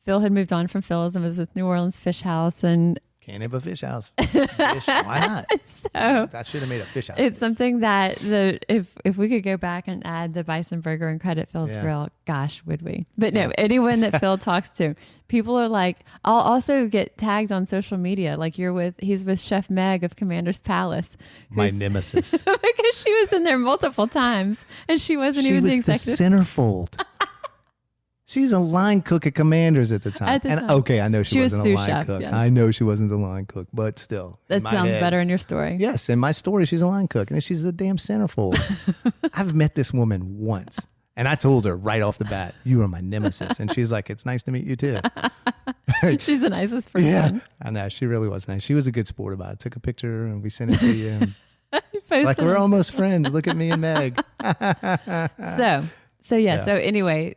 Phil had moved on from Phil's and was with New Orleans Fish House and can't have a fish house. Fish, why not? So I should have made a fish house. It's something that if we could go back and add the bison burger and credit Phil's grill, gosh, would we? But no, anyone that Phil talks to, people are like, I'll also get tagged on social media. Like he's with Chef Meg of Commander's Palace. My nemesis. Because she was in there multiple times and she wasn't even the executive. She was the centerfold. She's a line cook at Commander's at the time. Okay, I know she wasn't a line cook. Yes. I know she wasn't the line cook, but still. That sounds better in your story. Yes, in my story, she's a line cook, and she's the damn centerfold. I've met this woman once, and I told her right off the bat, you are my nemesis. And she's like, it's nice to meet you too. She's the nicest person. Yeah, I know. She really was nice. She was a good sport about it. Took a picture, and we sent it to you. Like, we're almost friends. Look at me and Meg. So anyway,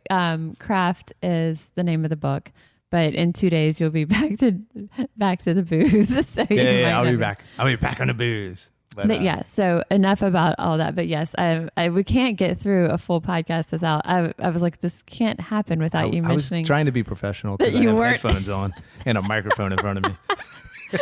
Craft is the name of the book, but in 2 days you'll be back to the booze. So I'll be back. I'll be back on the booze. But so enough about all that. But yes, we can't get through a full podcast without. I was like, this can't happen without you mentioning. I was trying to be professional because I have headphones on and a microphone in front of me.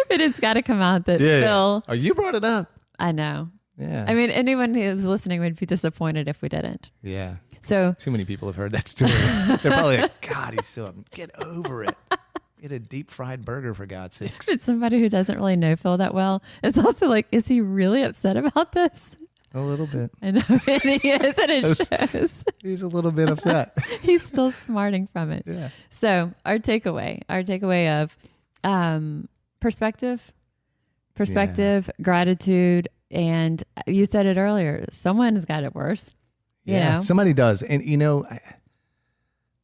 But it's got to come out that Phil. Oh, you brought it up. I know. Yeah. I mean, anyone who's listening would be disappointed if we didn't. Yeah. So too many people have heard that story. They're probably like, God, he's so get over it. Get a deep fried burger for God's sakes. It's somebody who doesn't really know Phil that well. It's also like, is he really upset about this? A little bit. I know, and he is, and it shows. He's a little bit upset. He's still smarting from it. Yeah. So our takeaway of perspective, gratitude, and you said it earlier. Someone's got it worse. You know? Somebody does. And,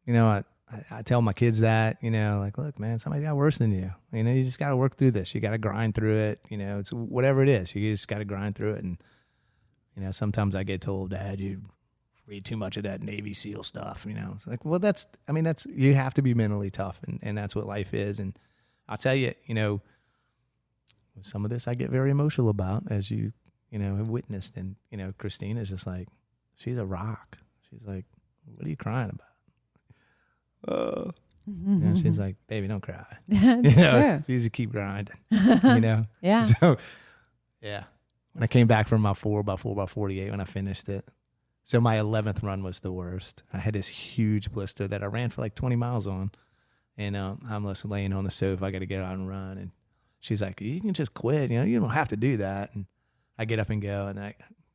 I tell my kids that, like, look, man, somebody got worse than you. You just got to work through this. You got to grind through it. It's whatever it is. You just got to grind through it. And, sometimes I get told, Dad, you read too much of that Navy SEAL stuff. It's like, well, you have to be mentally tough. And that's what life is. And I'll tell you, some of this I get very emotional about, as you have witnessed. And, Christine is just like, she's a rock. She's like, what are you crying about? She's like, baby, don't cry. True. You just keep grinding. Yeah. So, yeah. When I came back from my 4x48, when I finished it, So my 11th run was the worst. I had this huge blister that I ran for like 20 miles on. And I'm just laying on the sofa. I got to get out and run. And she's like, you can just quit. You don't have to do that. And I get up and go. And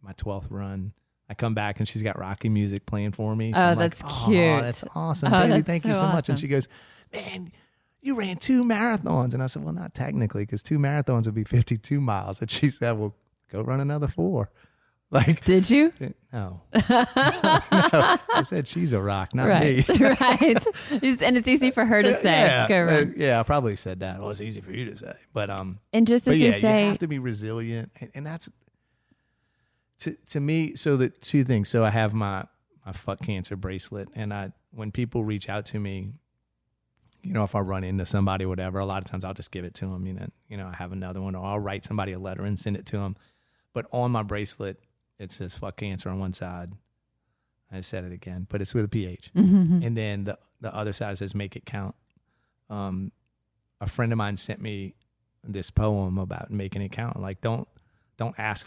my 12th run, I come back and she's got Rocky music playing for me. So that's cute. Oh, that's awesome, baby. That's Thank you so awesome. much. And she goes, man, you ran 2 marathons. And I said, well, not technically, because 2 marathons would be 52 miles. And she said, well, go run another 4. Like, did you? No. No. I said she's a rock, not me. Right. And it's easy for her to say. Yeah, Go run. I probably said that. Well, it's easy for you to say, but And just as you say, you have to be resilient, and that's to me. So the 2 things. So I have my fuck cancer bracelet, and when people reach out to me, if I run into somebody, or whatever, a lot of times I'll just give it to them. I have another one, or I'll write somebody a letter and send it to them. But on my bracelet, it says fuck cancer on one side. I said it again, but it's with a PH. Mm-hmm. And then the other side says make it count. A friend of mine sent me this poem about making it count. Like, don't ask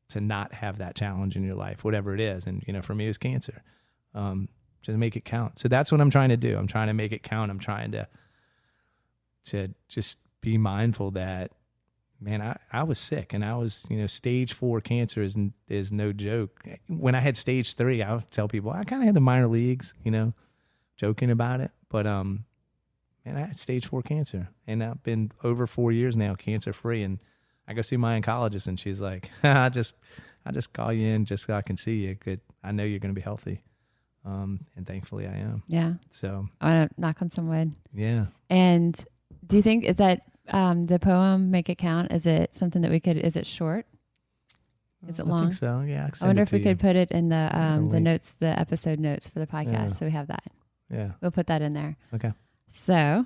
to not have that challenge in your life, whatever it is. And, for me, it was cancer. Just make it count. So that's what I'm trying to do. I'm trying to make it count. I'm trying to just be mindful that, man, I was sick, and I was, stage 4 cancer is no joke. When I had stage 3, I would tell people I kind of had the minor leagues, joking about it. But, man, I had stage 4 cancer, and I've been over 4 years now cancer free. And I go see my oncologist, and she's like, I just call you in just so I can see you. Good. I know you're going to be healthy. And thankfully I am. Yeah. So I want to knock on some wood. Yeah. And do you think, is that, the poem Make It Count, is it something that is it short? Is it long? I think so. Yeah. I wonder if we could put it in the notes, the episode notes for the podcast. Yeah. So we have that. Yeah. We'll put that in there. Okay. So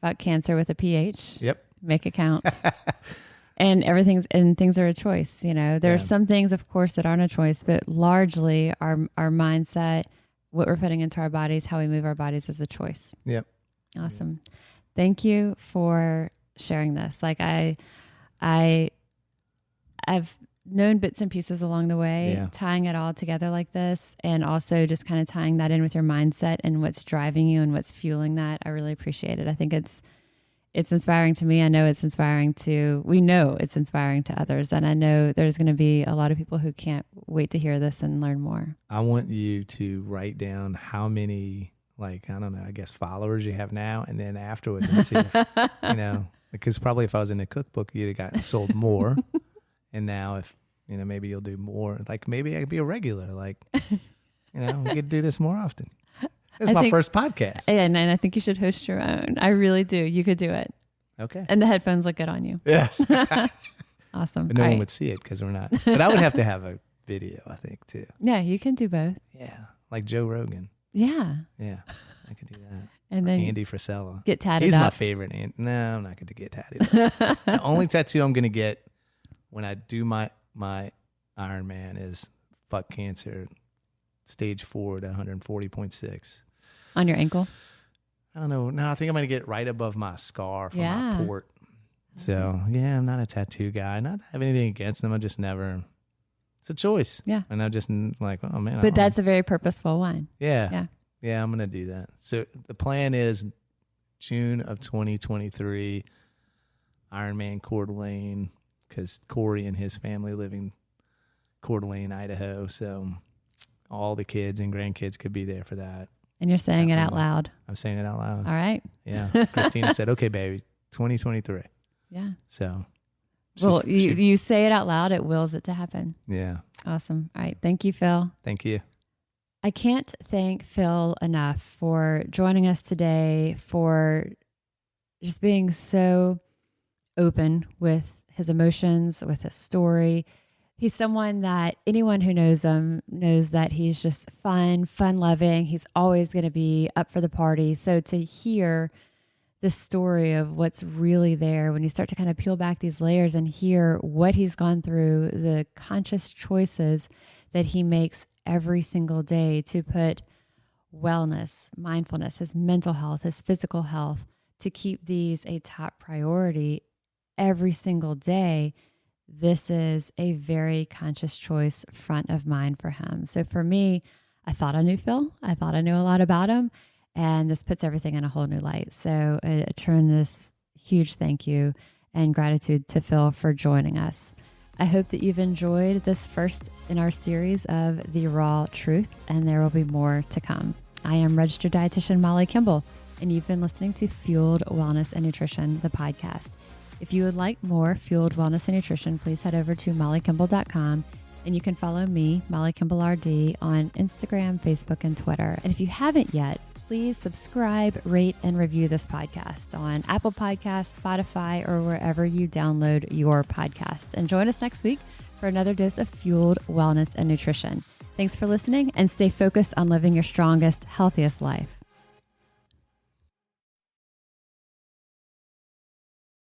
about cancer with a PH. Yep. Make it count. And things are a choice. There are some things, of course, that aren't a choice, but largely our mindset, what we're putting into our bodies, how we move our bodies is a choice. Yep. Awesome. Thank you for sharing this. Like I've known bits and pieces along the way, tying it all together like this, and also just kind of tying that in with your mindset and what's driving you and what's fueling that. I really appreciate it. I think it's inspiring to me. I know we know it's inspiring to others. And I know there's going to be a lot of people who can't wait to hear this and learn more. I want you to write down how many, I don't know, I guess followers you have now, and then afterwards, and see if, because probably if I was in a cookbook, you'd have gotten sold more. And now if, maybe you'll do more, maybe I could be a regular, we could do this more often. This is my first podcast. And I think you should host your own. I really do. You could do it. Okay. And the headphones look good on you. Yeah. Awesome. But no one would see it because we're not. But I would have to have a video, I think, too. Yeah, you can do both. Yeah. Like Joe Rogan. Yeah. Yeah. I could do that. And then Andy Frisella. Get tatted He's up. my favorite. No, I'm not going to get tatted up. The only tattoo I'm going to get when I do my Ironman is fuck cancer, stage 4 to 140.6. On your ankle? I don't know. No, I think I'm going to get right above my scar from Yeah. my port. So, yeah, I'm not a tattoo guy. Not to have anything against them. I just never, it's a choice. Yeah. And I'm just like, oh, man. But that's a very purposeful one. Yeah. Yeah. Yeah, I'm going to do that. So the plan is June of 2023, Ironman Coeur d'Alene, because Corey and his family live in Coeur d'Alene, Idaho. So all the kids and grandkids could be there for that. And you're saying it out loud. I'm saying it out loud. All right. Yeah. Christina said, okay, baby, 2023. Yeah. So. Well, you say it out loud, it wills it to happen. Yeah. Awesome. All right. Thank you, Phil. Thank you. I can't thank Phil enough for joining us today, for just being so open with his emotions, with his story. He's someone that anyone who knows him knows that he's just fun-loving. He's always going to be up for the party. So to hear the story of what's really there, when you start to kind of peel back these layers and hear what he's gone through, the conscious choices that he makes every single day to put wellness, mindfulness, his mental health, his physical health, to keep these a top priority every single day, this is a very conscious choice front of mind for him. So for me, I thought I knew Phil. I thought I knew a lot about him, and this puts everything in a whole new light. So I turn this huge thank you and gratitude to Phil for joining us. I hope that you've enjoyed this first in our series of The Raw Truth, and there will be more to come. I am registered dietitian Molly Kimball, and you've been listening to Fueled Wellness and Nutrition, the podcast. If you would like more Fueled Wellness and Nutrition, please head over to mollykimball.com, and you can follow me, Molly Kimball RD, on Instagram, Facebook, and Twitter. And if you haven't yet, please subscribe, rate, and review this podcast on Apple Podcasts, Spotify, or wherever you download your podcast. And join us next week for another dose of Fueled Wellness and Nutrition. Thanks for listening, and stay focused on living your strongest, healthiest life.